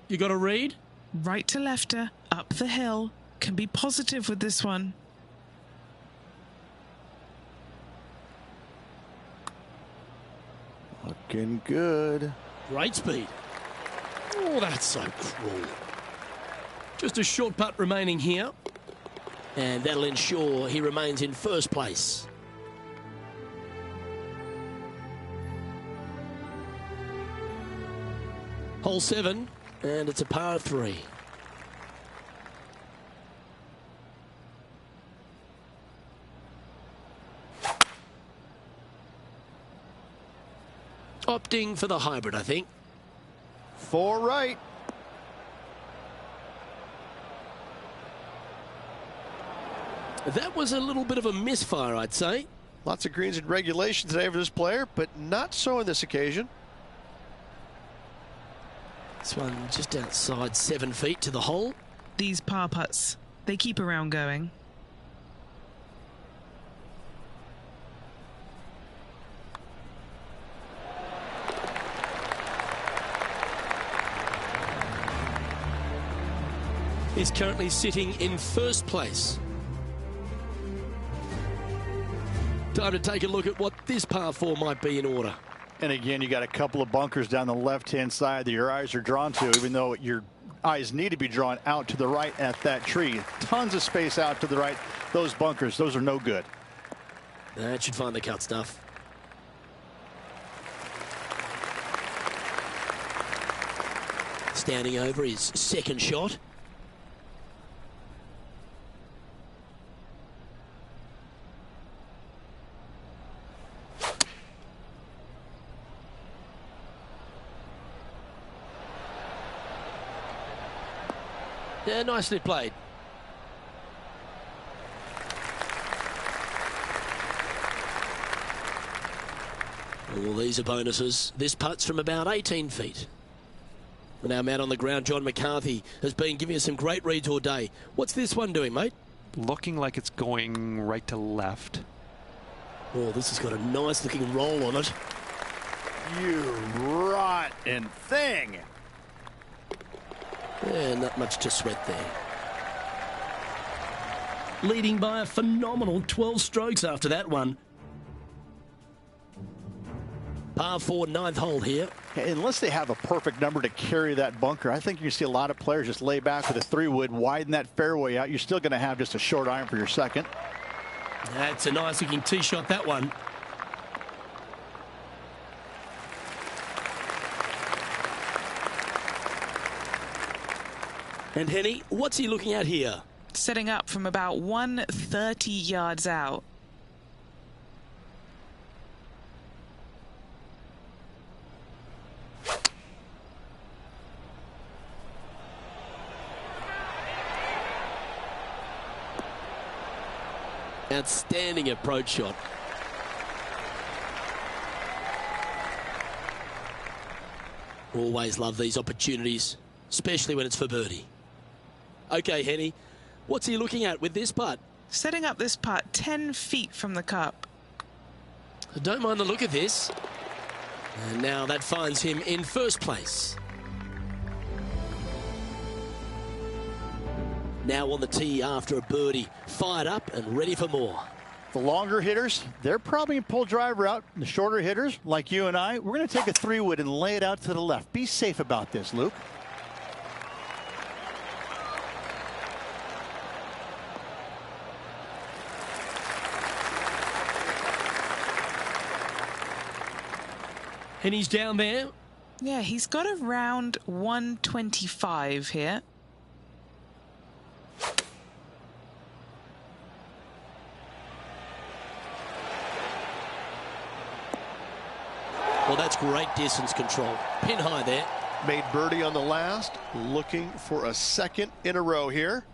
You got a read? Right to lefter, up the hill. Can be positive with this one. Looking good. Great speed. Oh, that's so cruel. Just a short putt remaining here. And that'll ensure he remains in first place. Hole 7, and it's a par 3. Opting for the hybrid, I think. 4 right. That was a little bit of a misfire, I'd say. Lots of greens in regulation today for this player, but not so on this occasion. This one just outside 7 feet to the hole. These par putts, they keep a round going. He's currently sitting in first place. Time to take a look at what this par 4 might be in order. And again, you got a couple of bunkers down the left-hand side that your eyes are drawn to, even though your eyes need to be drawn out to the right at that tree. Tons of space out to the right. Those bunkers, those are no good. That should find the cut stuff. Standing over his second shot. Yeah, nicely played. All these are bonuses. This putt's from about 18 feet. And our man on the ground, John McCarthy, has been giving us some great reads all day. What's this one doing, mate? Looking like it's going right to left. Oh, this has got a nice looking roll on it. You rotten thing. Yeah, not much to sweat there. Leading by a phenomenal 12 strokes after that one. Par 4, 9th hole here. Unless they have a perfect number to carry that bunker, I think you see a lot of players just lay back with a 3-wood, widen that fairway out. You're still going to have just a short iron for your second. That's a nice looking tee shot, that one. And Henny, what's he looking at here? Setting up from about 130 yards out. Outstanding approach shot. Always love these opportunities, especially when it's for birdie. Okay, Henny, what's he looking at with this putt? Setting up this putt 10 feet from the cup. I don't mind the look of this. And now that finds him in first place. Now on the tee after a birdie, fired up and ready for more. The longer hitters, they're probably going to pull driver out. The shorter hitters, like you and I, we're going to take a 3-wood and lay it out to the left. Be safe about this, Luke. And he's down there. Yeah, he's got around 125 here. Well, that's great distance control. Pin high there. Made birdie on the last, looking for a second in a row here.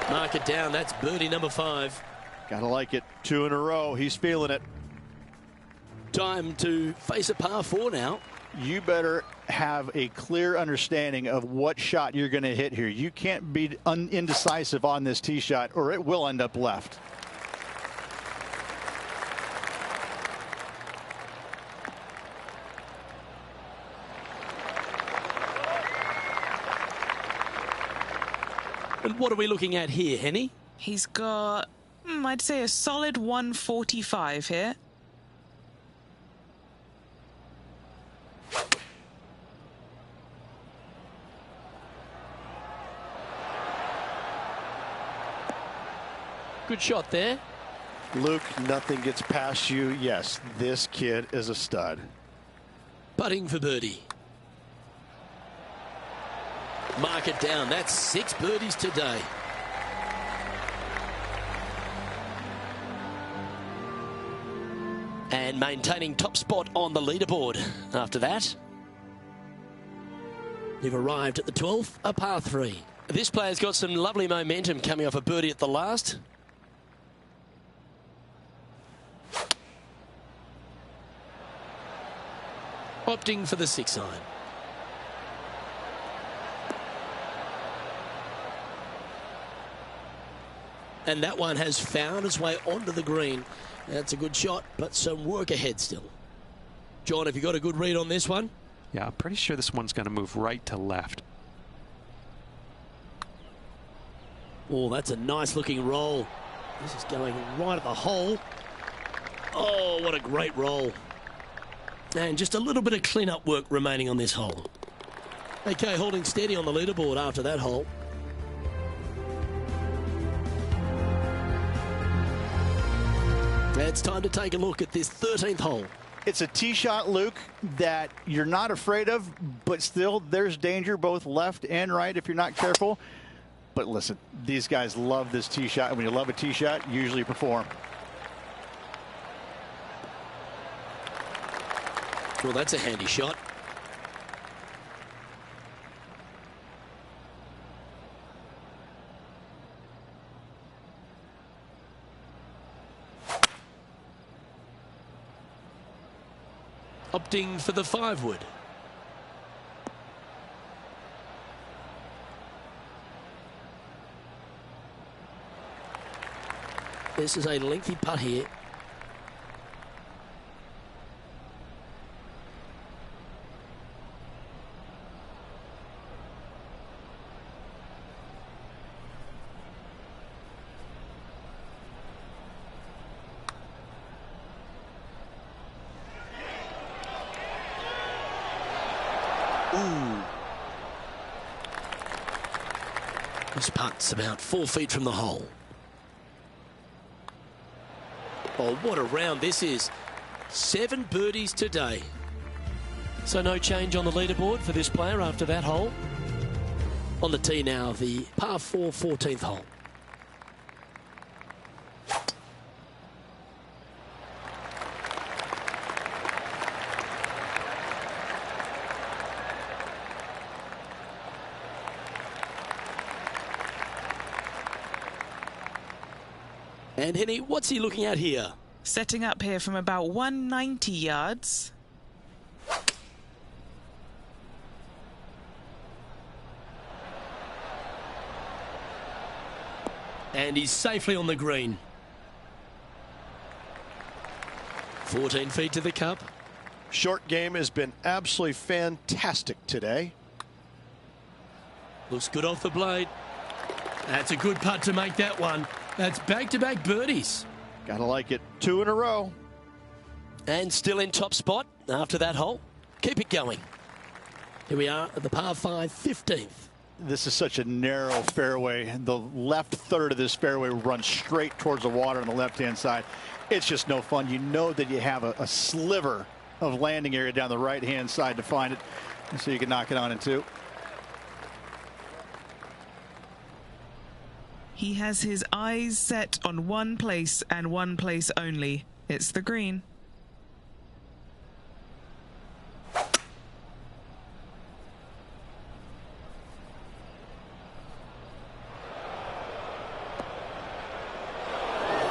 Mark it down. That's birdie number 5. Gotta like it. 2 in a row. He's feeling it. Time to face a par 4 now. You better have a clear understanding of what shot you're going to hit here. You can't be indecisive on this tee shot or it will end up left. And what are we looking at here, Henny? He's got, I'd say, a solid 145 here. Good shot there. Luke, nothing gets past you. Yes, this kid is a stud. Putting for birdie. Mark it down. That's 6 birdies today. And maintaining top spot on the leaderboard after that. You've arrived at the 12th, a par 3. This player's got some lovely momentum coming off a birdie at the last. Opting for the 6 iron. And that one has found its way onto the green. That's a good shot, but some work ahead still. John, have you got a good read on this one? Yeah, I'm pretty sure this one's going to move right to left. Oh, that's a nice looking roll. This is going right at the hole. Oh, what a great roll. And just a little bit of clean-up work remaining on this hole. Okay, holding steady on the leaderboard after that hole. It's time to take a look at this 13th hole. It's a tee shot, Luke, that you're not afraid of, but still there's danger both left and right if you're not careful. But listen, these guys love this tee shot, and when you love a tee shot, you usually perform. Well, that's a handy shot. Opting for the 5-wood. This is a lengthy putt here. Ooh. This putt's about 4 feet from the hole. Oh, what a round this is. 7 birdies today. So no change on the leaderboard for this player after that hole. On the tee now, the par 4 14th hole. And Henny, what's he looking at here? Setting up here from about 190 yards. And he's safely on the green. 14 feet to the cup. Short game has been absolutely fantastic today. Looks good off the blade. That's a good putt to make that one. That's back-to-back birdies. Gotta like it. 2 in a row. And still in top spot after that hole. Keep it going. Here we are at the par 5, 15th. This is such a narrow fairway. The left third of this fairway runs straight towards the water on the left-hand side. It's just no fun. You know that you have a sliver of landing area down the right-hand side to find it, so you can knock it on in 2. He has his eyes set on one place and one place only. It's the green.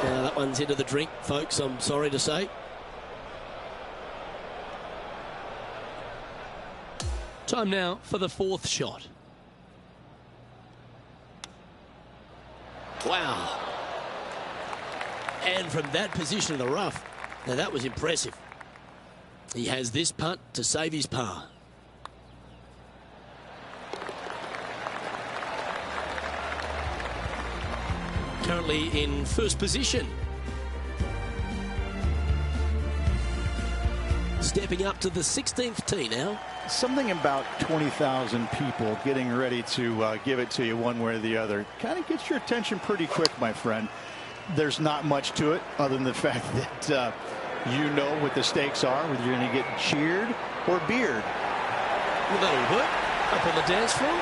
That one's into the drink, folks, I'm sorry to say. Time now for the 4th shot. Wow. And from that position in the rough, now that was impressive. He has this putt to save his par. Currently in first position. Stepping up to the 16th tee now. Something about 20,000 people getting ready to give it to you one way or the other kind of gets your attention pretty quick, my friend. There's not much to it other than the fact that you know what the stakes are, whether you're going to get cheered or beard. Well, that'll work. Up on the dance floor.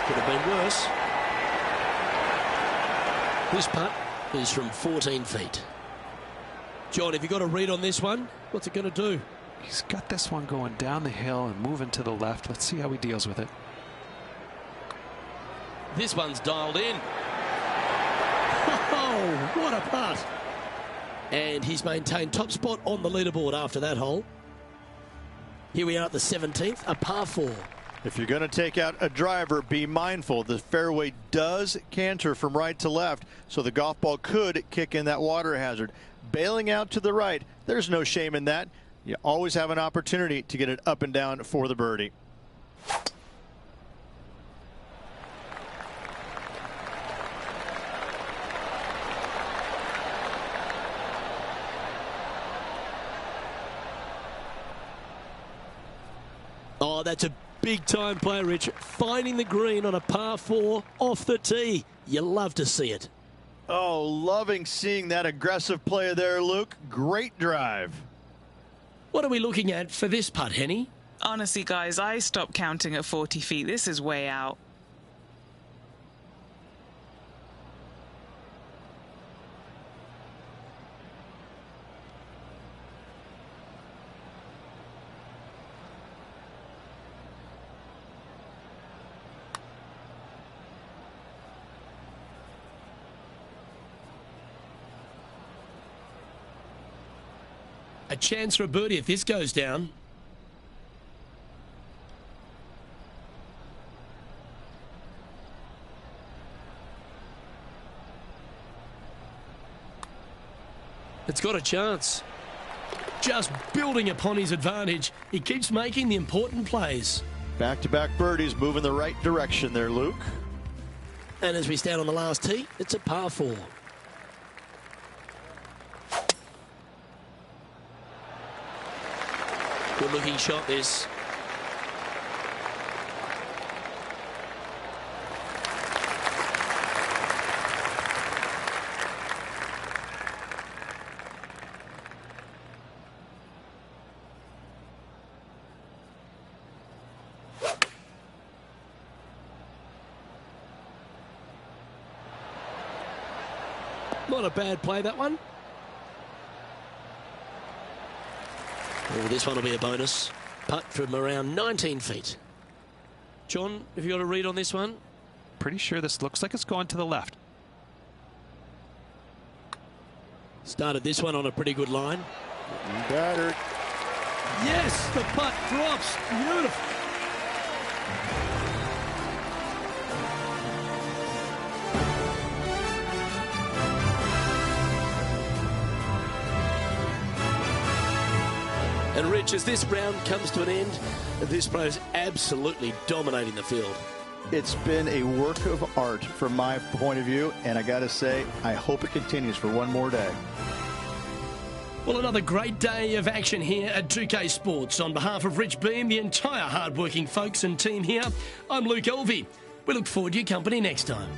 Could have been worse. This putt is from 14 feet. John, have you got a read on this one? What's it going to do? He's got this one going down the hill and moving to the left. Let's see how he deals with it. This one's dialed in. Oh, what a putt. And he's maintained top spot on the leaderboard after that hole. Here we are at the 17th, a par 4. If you're going to take out a driver, be mindful. The fairway does canter from right to left, so the golf ball could kick in that water hazard. Bailing out to the right, there's no shame in that. You always have an opportunity to get it up and down for the birdie. Oh, that's a big time play, Rich. Finding the green on a par 4 off the tee. You love to see it. Oh, loving seeing that aggressive play there, Luke. Great drive. What are we looking at for this putt, Henny? Honestly, guys, I stopped counting at 40 feet. This is way out. A chance for a birdie if this goes down. It's got a chance. Just building upon his advantage. He keeps making the important plays. Back-to-back birdies moving the right direction there, Luke. And as we stand on the last tee, it's a par 4. Good looking shot this. Not a bad play, that one. Oh, this one will be a bonus. Putt from around 19 feet. John, have you got a read on this one? Pretty sure this looks like it's going to the left. Started this one on a pretty good line. Battered. Yes, the putt drops. Beautiful. And Rich, as this round comes to an end, this player is absolutely dominating the field. It's been a work of art from my point of view, and I got to say, I hope it continues for one more day. Well, another great day of action here at 2K Sports. On behalf of Rich Beam, the entire hard-working folks and team here, I'm Luke Elvey. We look forward to your company next time.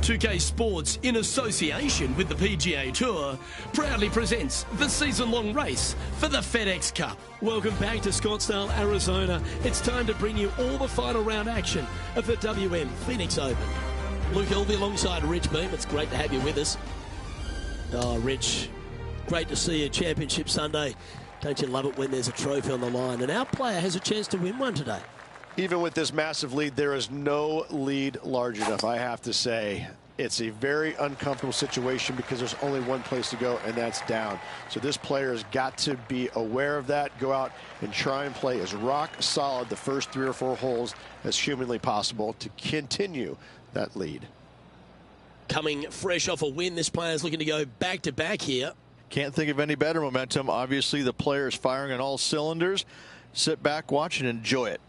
.2K Sports, in association with the PGA Tour, proudly presents the season-long race for the FedEx Cup. Welcome back to Scottsdale, Arizona. It's time to bring you all the final round action of the WM Phoenix Open. Luke Elvey alongside Rich Beam. It's great to have you with us. Oh, Rich, great to see you. Championship Sunday. Don't you love it when there's a trophy on the line? And our player has a chance to win one today. Even with this massive lead, there is no lead large enough, I have to say. It's a very uncomfortable situation because there's only one place to go, and that's down. So this player has got to be aware of that, go out and try and play as rock solid the first 3 or 4 holes as humanly possible to continue that lead. Coming fresh off a win, this player's looking to go back-to-back here. Can't think of any better momentum. Obviously, the player is firing on all cylinders. Sit back, watch, and enjoy it.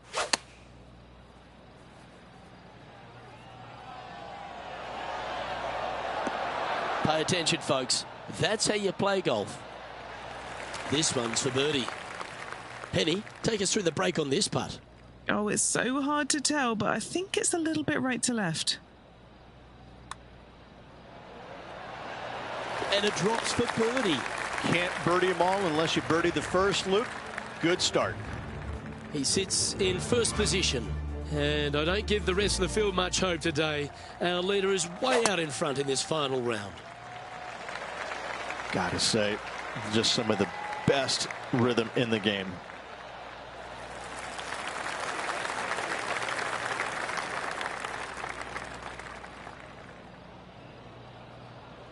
Pay attention, folks. That's how you play golf. This one's for birdie. Penny, take us through the break on this putt. Oh, it's so hard to tell, but I think it's a little bit right to left. And it drops for birdie. Can't birdie them all unless you birdie the first, Luke. Good start. He sits in first position. And I don't give the rest of the field much hope today. Our leader is way out in front in this final round. Gotta say, just some of the best rhythm in the game.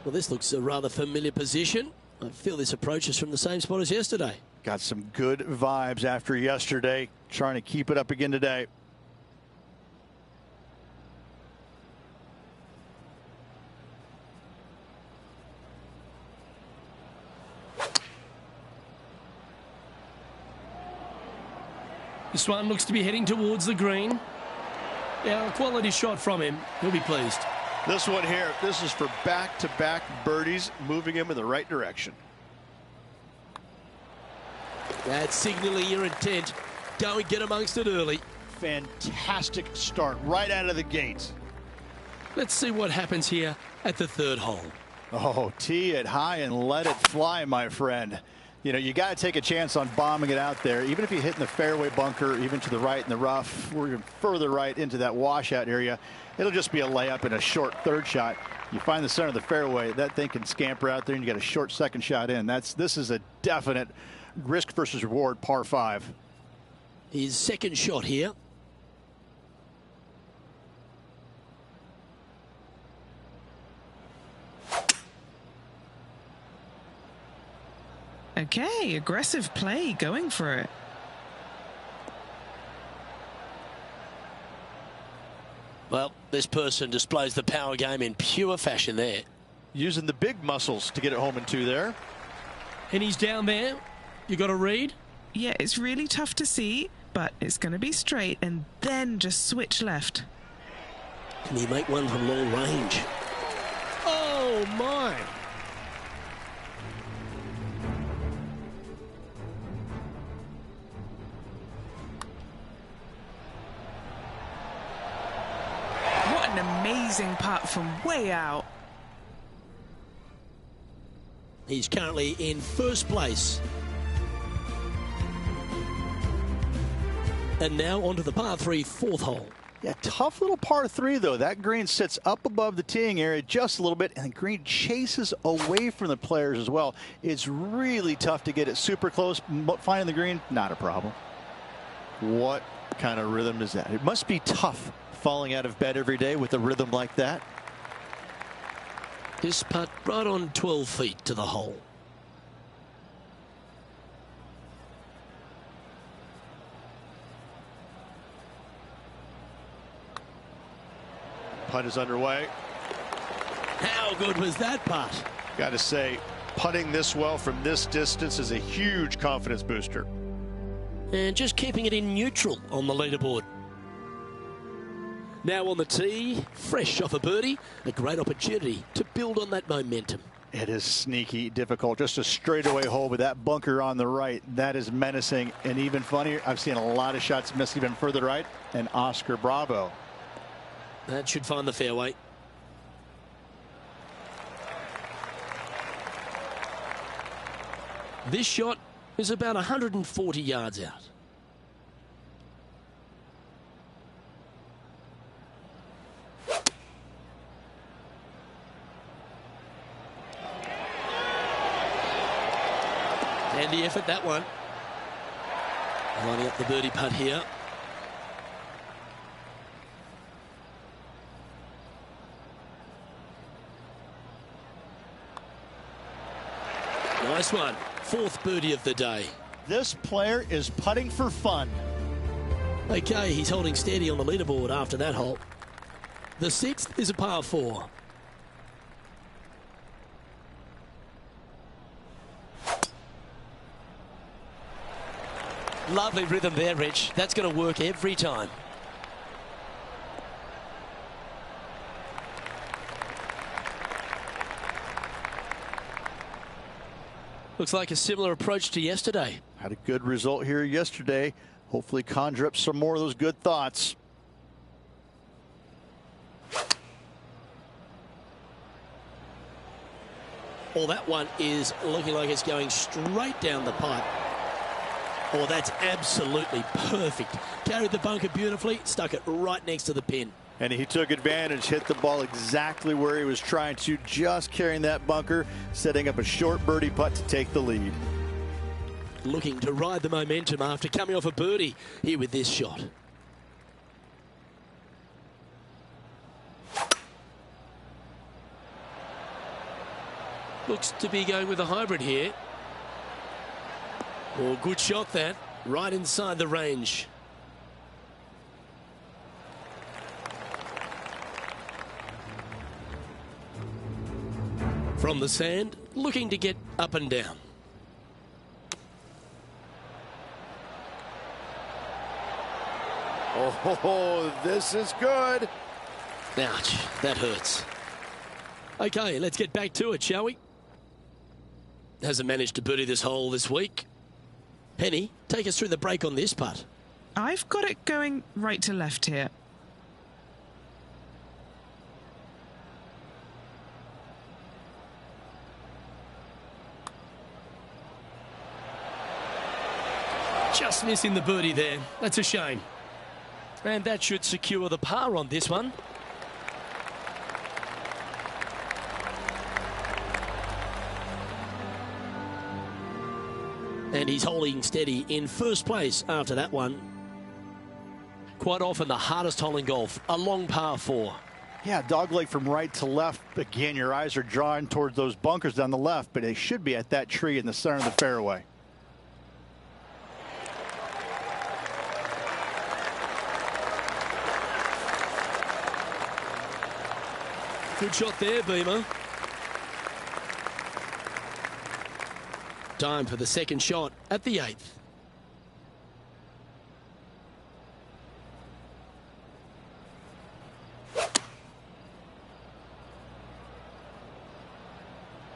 Well, this looks a rather familiar position. I feel this approach is from the same spot as yesterday. Got some good vibes after yesterday. Trying to keep it up again today. This one looks to be heading towards the green. Yeah, a quality shot from him. He'll be pleased. This one here, this is for back-to-back birdies, moving him in the right direction. That's signaling your intent. Go and get amongst it early. Fantastic start right out of the gates. Let's see what happens here at the third hole. Oh, tee it high and let it fly, my friend. You know, you got to take a chance on bombing it out there, even if you hit in the fairway bunker, even to the right in the rough, or even further right into that washout area. It'll just be a layup and a short third shot. You find the center of the fairway, that thing can scamper out there, and you got a short second shot in. This is a definite risk versus reward par 5. His second shot here. Okay, aggressive play, going for it. Well, this person displays the power game in pure fashion there. Using the big muscles to get it home in 2 there. And he's down there. You got to read. Yeah, it's really tough to see, but it's going to be straight and then just switch left. Can he make one from long range? Oh, my. What an amazing putt from way out. He's currently in first place. And now onto the par 3 fourth hole. Yeah, tough little par 3, though. That green sits up above the teeing area just a little bit, and the green chases away from the players as well. It's really tough to get it super close. Finding the green, not a problem. What kind of rhythm is that? It must be tough falling out of bed every day with a rhythm like that. This putt right on 12 feet to the hole. Putt is underway. How good was that putt? Got to say, putting this well from this distance is a huge confidence booster. And just keeping it in neutral on the leaderboard. Now on the tee, fresh off a birdie, a great opportunity to build on that momentum. It is sneaky difficult. Just a straightaway hole with that bunker on the right. That is menacing. And even funnier, I've seen a lot of shots miss even further right. And Oscar Bravo. That should find the fairway. This shot is about 140 yards out. And the effort, that one. Lining up the birdie putt here. Nice one. Fourth birdie of the day. This player is putting for fun. Okay, he's holding steady on the leaderboard after that hole. The sixth is a par 4. Lovely rhythm there, Rich. That's going to work every time. Looks like a similar approach to yesterday. Had a good result here yesterday. Hopefully conjure up some more of those good thoughts. Well, that one is looking like it's going straight down the pipe. Oh, that's absolutely perfect. Carried the bunker beautifully, stuck it right next to the pin. And he took advantage, hit the ball exactly where he was trying to, just carrying that bunker, setting up a short birdie putt to take the lead. Looking to ride the momentum after coming off a birdie here with this shot. Looks to be going with a hybrid here. Oh, good shot that. Right inside the range. From the sand, looking to get up and down. Oh, this is good. Ouch, that hurts. Okay, let's get back to it, shall we? Hasn't managed to birdie this hole this week. Penny, take us through the break on this putt. I've got it going right to left here. Just missing the birdie there. That's a shame. And that should secure the par on this one. And he's holding steady in first place after that one. Quite often the hardest hole in golf, a long par 4. Yeah, dogleg from right to left. Again, your eyes are drawn towards those bunkers down the left, but they should be at that tree in the center of the fairway. Good shot there, Beamer. Time for the second shot at the 8th.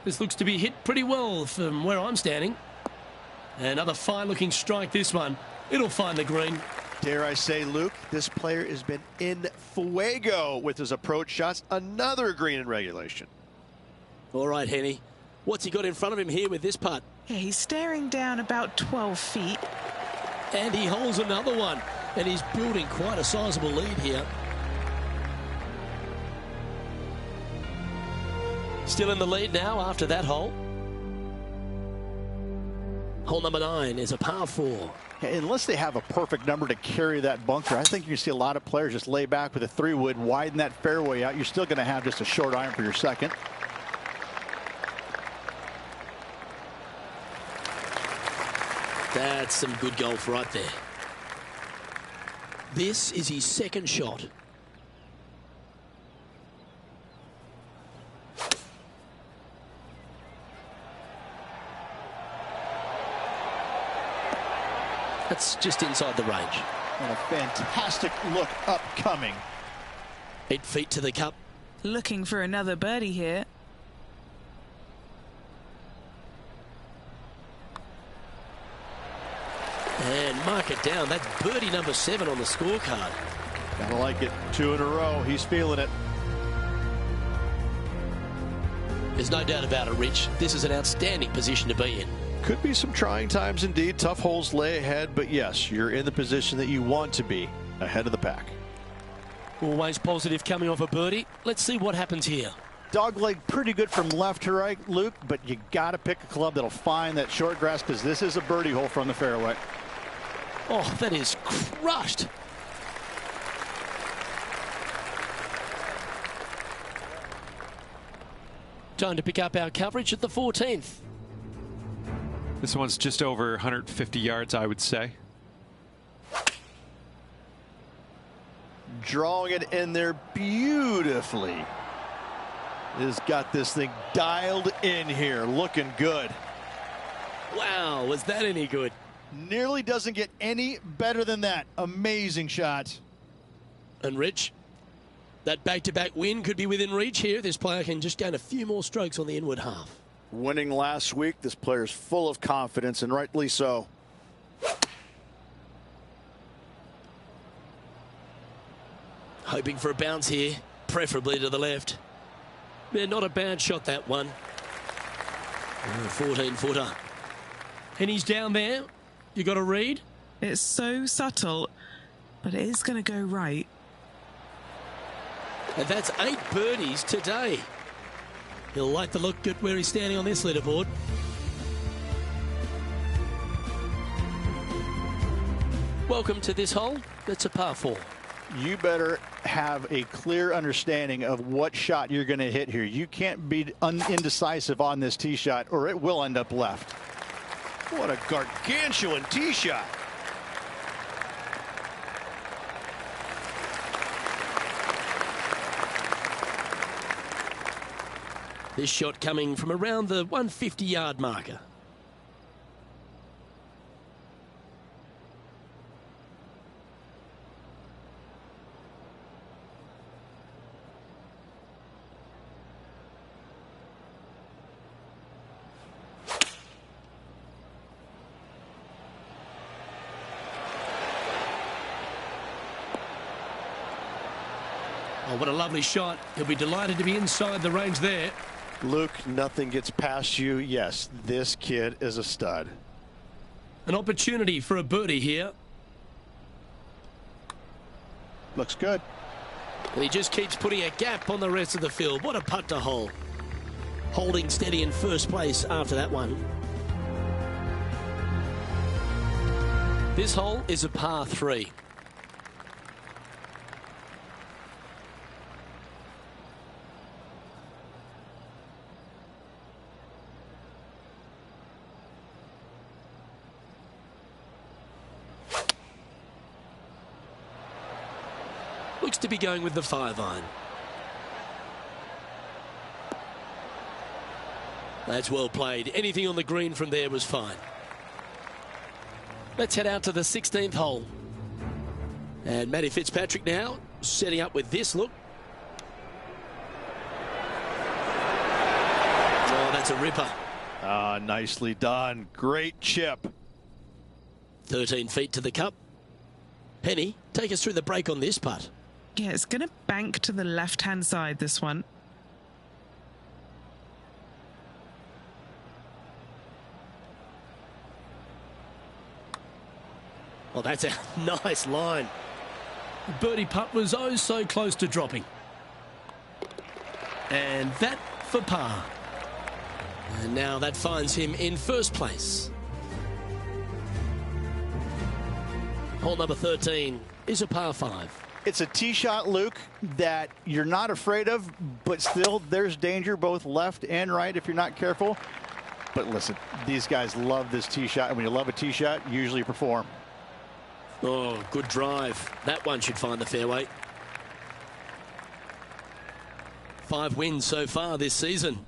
This looks to be hit pretty well from where I'm standing. Another fine-looking strike, this one. It'll find the green. Dare I say, Luke, this player has been in fuego with his approach shots. Another green in regulation. All right, Henny. What's he got in front of him here with this putt? Yeah, he's staring down about 12 feet. And he holds another one. And he's building quite a sizable lead here. Still in the lead now after that hole. Hole number 9 is a par 4. Unless they have a perfect number to carry that bunker, I think you can see a lot of players just lay back with a 3-wood, widen that fairway out. You're still going to have just a short iron for your second. That's some good golf right there. This is his second shot. That's just inside the range. And a fantastic look upcoming. 8 feet to the cup. Looking for another birdie here. And mark it down. That's birdie number 7 on the scorecard. Gotta like it. 2 in a row. He's feeling it. There's no doubt about it, Rich. This is an outstanding position to be in. Could be some trying times indeed. Tough holes lay ahead, but yes, you're in the position that you want to be, ahead of the pack. Always positive coming off a birdie. Let's see what happens here. Dogleg pretty good from left to right, Luke, but you got to pick a club that'll find that short grass because this is a birdie hole from the fairway. Oh, that is crushed. Time to pick up our coverage at the 14th. This one's just over 150 yards, I would say. Drawing it in there beautifully. Has got this thing dialed in here, looking good. Wow, was that any good? Nearly doesn't get any better than that. Amazing shot. And Rich, that back-to-back win could be within reach here. This player can just gain a few more strokes on the inward half. Winning last week, this player's full of confidence, and rightly so. Hoping for a bounce here, preferably to the left. Yeah, not a bad shot, that one. 14-footer. And he's down there. You got a read? It's so subtle, but it is going to go right. And that's 8 birdies today. He'll like the look at where he's standing on this leaderboard. Welcome to this hole. It's a par 4. You better have a clear understanding of what shot you're going to hit here. You can't be indecisive on this tee shot or it will end up left. What a gargantuan tee shot. This shot coming from around the 150-yard marker. Oh, what a lovely shot. He'll be delighted to be inside the range there. Luke, nothing gets past you. Yes, this kid is a stud. An opportunity for a birdie here. Looks good. And he just keeps putting a gap on the rest of the field. What a putt to hole. Holding steady in first place after that one. This hole is a par 3. Looks to be going with the 5-iron. That's well played. Anything on the green from there was fine. Let's head out to the 16th hole. And Matty Fitzpatrick now setting up with this look. Oh, that's a ripper. Ah, nicely done. Great chip. 13 feet to the cup. Penny, take us through the break on this putt. Yeah, it's going to bank to the left-hand side, this one. Well, that's a nice line. Birdie putt was oh so close to dropping. And that for par. And now that finds him in first place. Hole number 13 is a par 5. It's a tee shot, Luke, that you're not afraid of, but still there's danger both left and right if you're not careful. But listen, these guys love this tee shot, and when you love a tee shot, you usually perform. Oh, good drive. That one should find the fairway. 5 wins so far this season.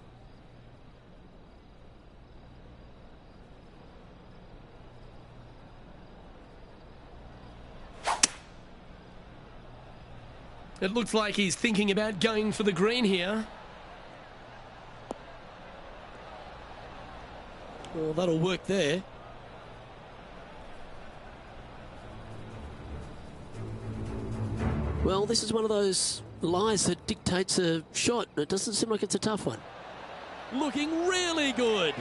It looks like he's thinking about going for the green here. Well, that'll work there. Well, this is one of those lies that dictates a shot. It doesn't seem like it's a tough one. Looking really good.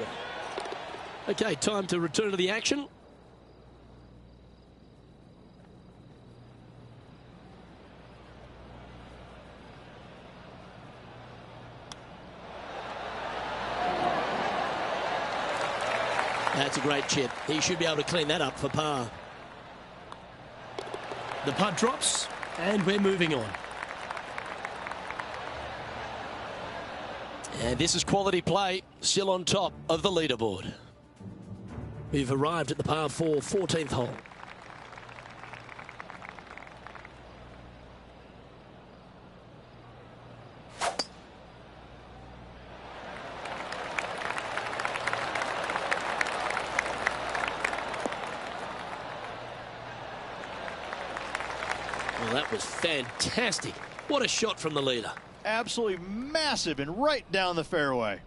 Okay, time to return to the action. That's a great chip. He should be able to clean that up for par. The putt drops, and we're moving on. And this is quality play, still on top of the leaderboard. We've arrived at the par 4 14th hole. Well, that was fantastic. What a shot from the leader. Absolutely massive and right down the fairway.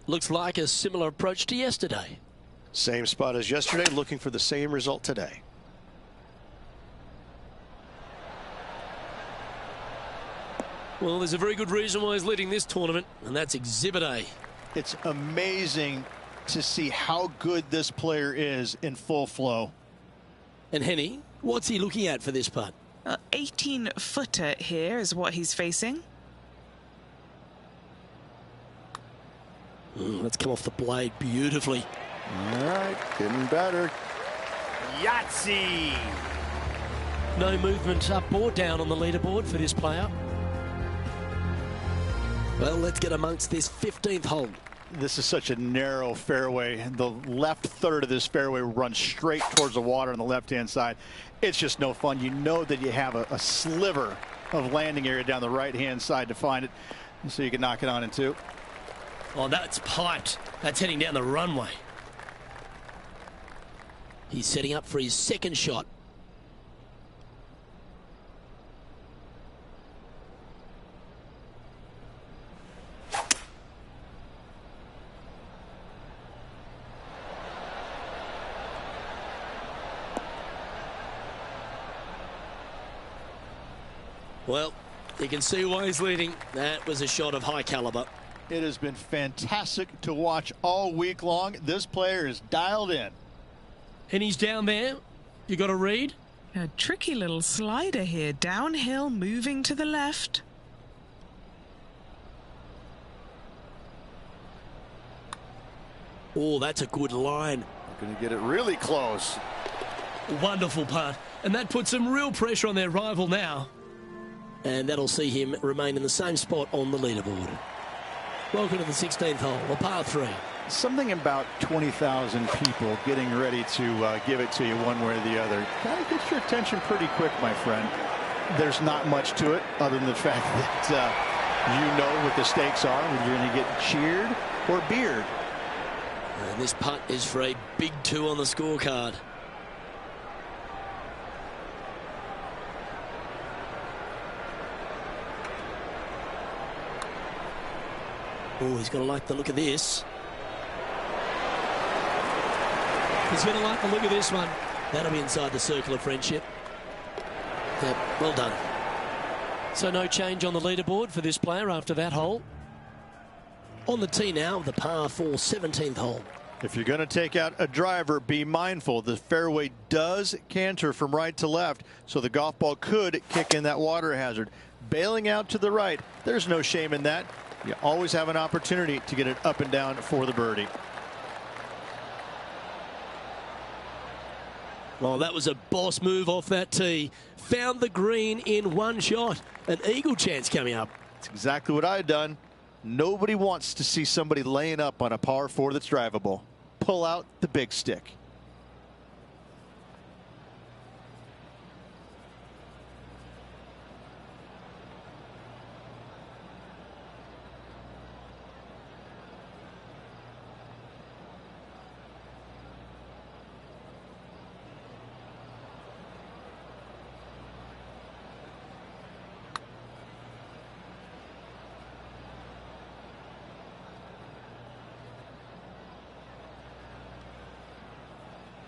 Looks like a similar approach to yesterday. Same spot as yesterday, looking for the same result today. Well, there's a very good reason why he's leading this tournament, and that's Exhibit A. It's amazing to see how good this player is in full flow. And Henny, what's he looking at for this putt? 18-footer here is what he's facing. Let's come off the blade beautifully. All right, getting better. Yahtzee! No movement up or down on the leaderboard for this player. Well, let's get amongst this 15th hole. This is such a narrow fairway. The left third of this fairway runs straight towards the water on the left-hand side. It's just no fun. You know that you have a sliver of landing area down the right-hand side to find it, so you can knock it on in two. Oh, that's piped. That's heading down the runway. He's setting up for his second shot. Well, you can see why he's leading. That was a shot of high caliber. It has been fantastic to watch all week long. This player is dialed in. And he's down there. You got to read. A tricky little slider here. Downhill, moving to the left. Oh, that's a good line. Going to get it really close. Wonderful putt. And that puts some real pressure on their rival now. And that'll see him remain in the same spot on the leaderboard. Welcome to the 16th hole, a par 3. Something about 20,000 people getting ready to give it to you one way or the other kind of gets your attention pretty quick, my friend. There's not much to it other than the fact that you know what the stakes are when you're going to get cheered or beered. And this putt is for a big 2 on the scorecard. Oh, he's going to like the look of this. He's going to like the look of this one. That'll be inside the circle of friendship. Yep, well done. So no change on the leaderboard for this player after that hole. On the tee now, the par 4 17th hole. If you're going to take out a driver, be mindful the fairway does canter from right to left, so the golf ball could kick in that water hazard. Bailing out to the right, there's no shame in that. You always have an opportunity to get it up and down for the birdie. Well, that was a boss move off that tee. Found the green in one shot. An eagle chance coming up. That's exactly what I had done. Nobody wants to see somebody laying up on a par 4 that's drivable. Pull out the big stick.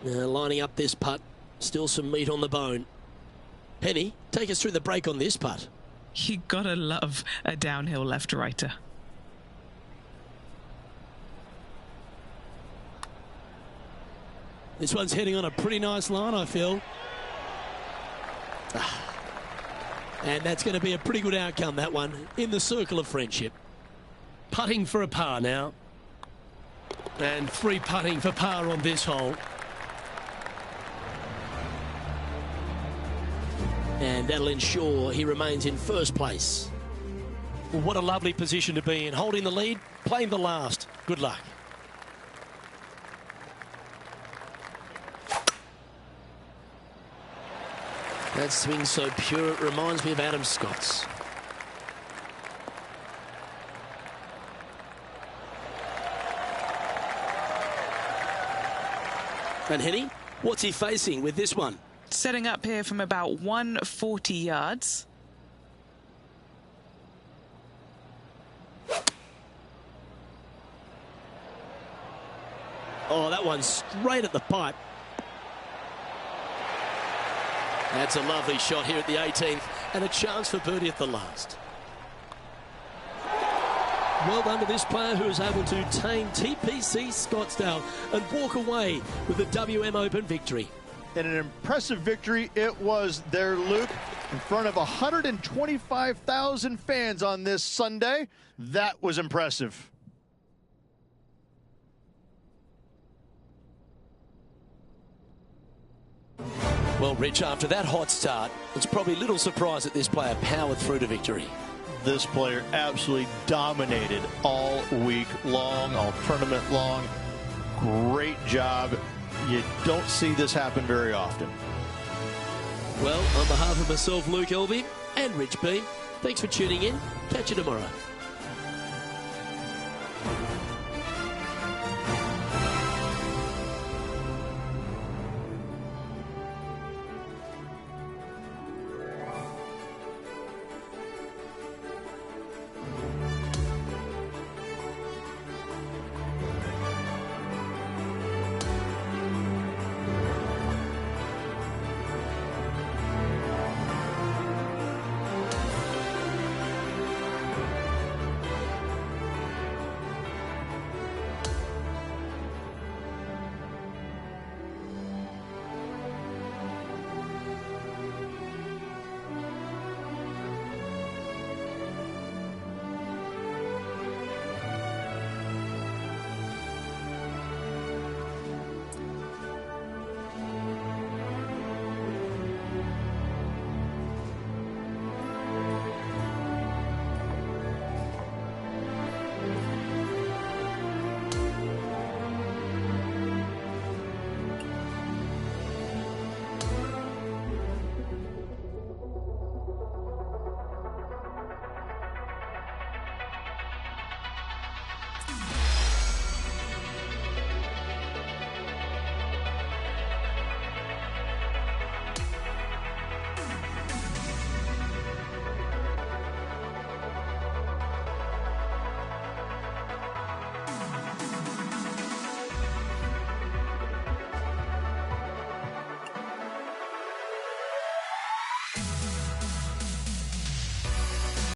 Lining up this putt. Still some meat on the bone. Penny, take us through the break on this putt. You gotta love a downhill left-righter. This one's heading on a pretty nice line, I feel. And that's going to be a pretty good outcome, that one, in the circle of friendship. Putting for a par now. And free putting for par on this hole. And that'll ensure he remains in first place. Well, what a lovely position to be in. Holding the lead, playing the last. Good luck. That swing so pure, it reminds me of Adam Scott's. And Henny, what's he facing with this one? Setting up here from about 140 yards. Oh, that one's straight at the pipe. That's a lovely shot here at the 18th and a chance for birdie at the last. Well done to this player who was able to tame TPC Scottsdale and walk away with the WM Open victory. And an impressive victory it was there, Luke, in front of 125,000 fans on this Sunday. That was impressive. Well, Rich, after that hot start, it's probably little surprise that this player powered through to victory. This player absolutely dominated all week long, all tournament long. Great job. You don't see this happen very often. Well, on behalf of myself, Luke Elvey, and Rich Beam, thanks for tuning in. Catch you tomorrow.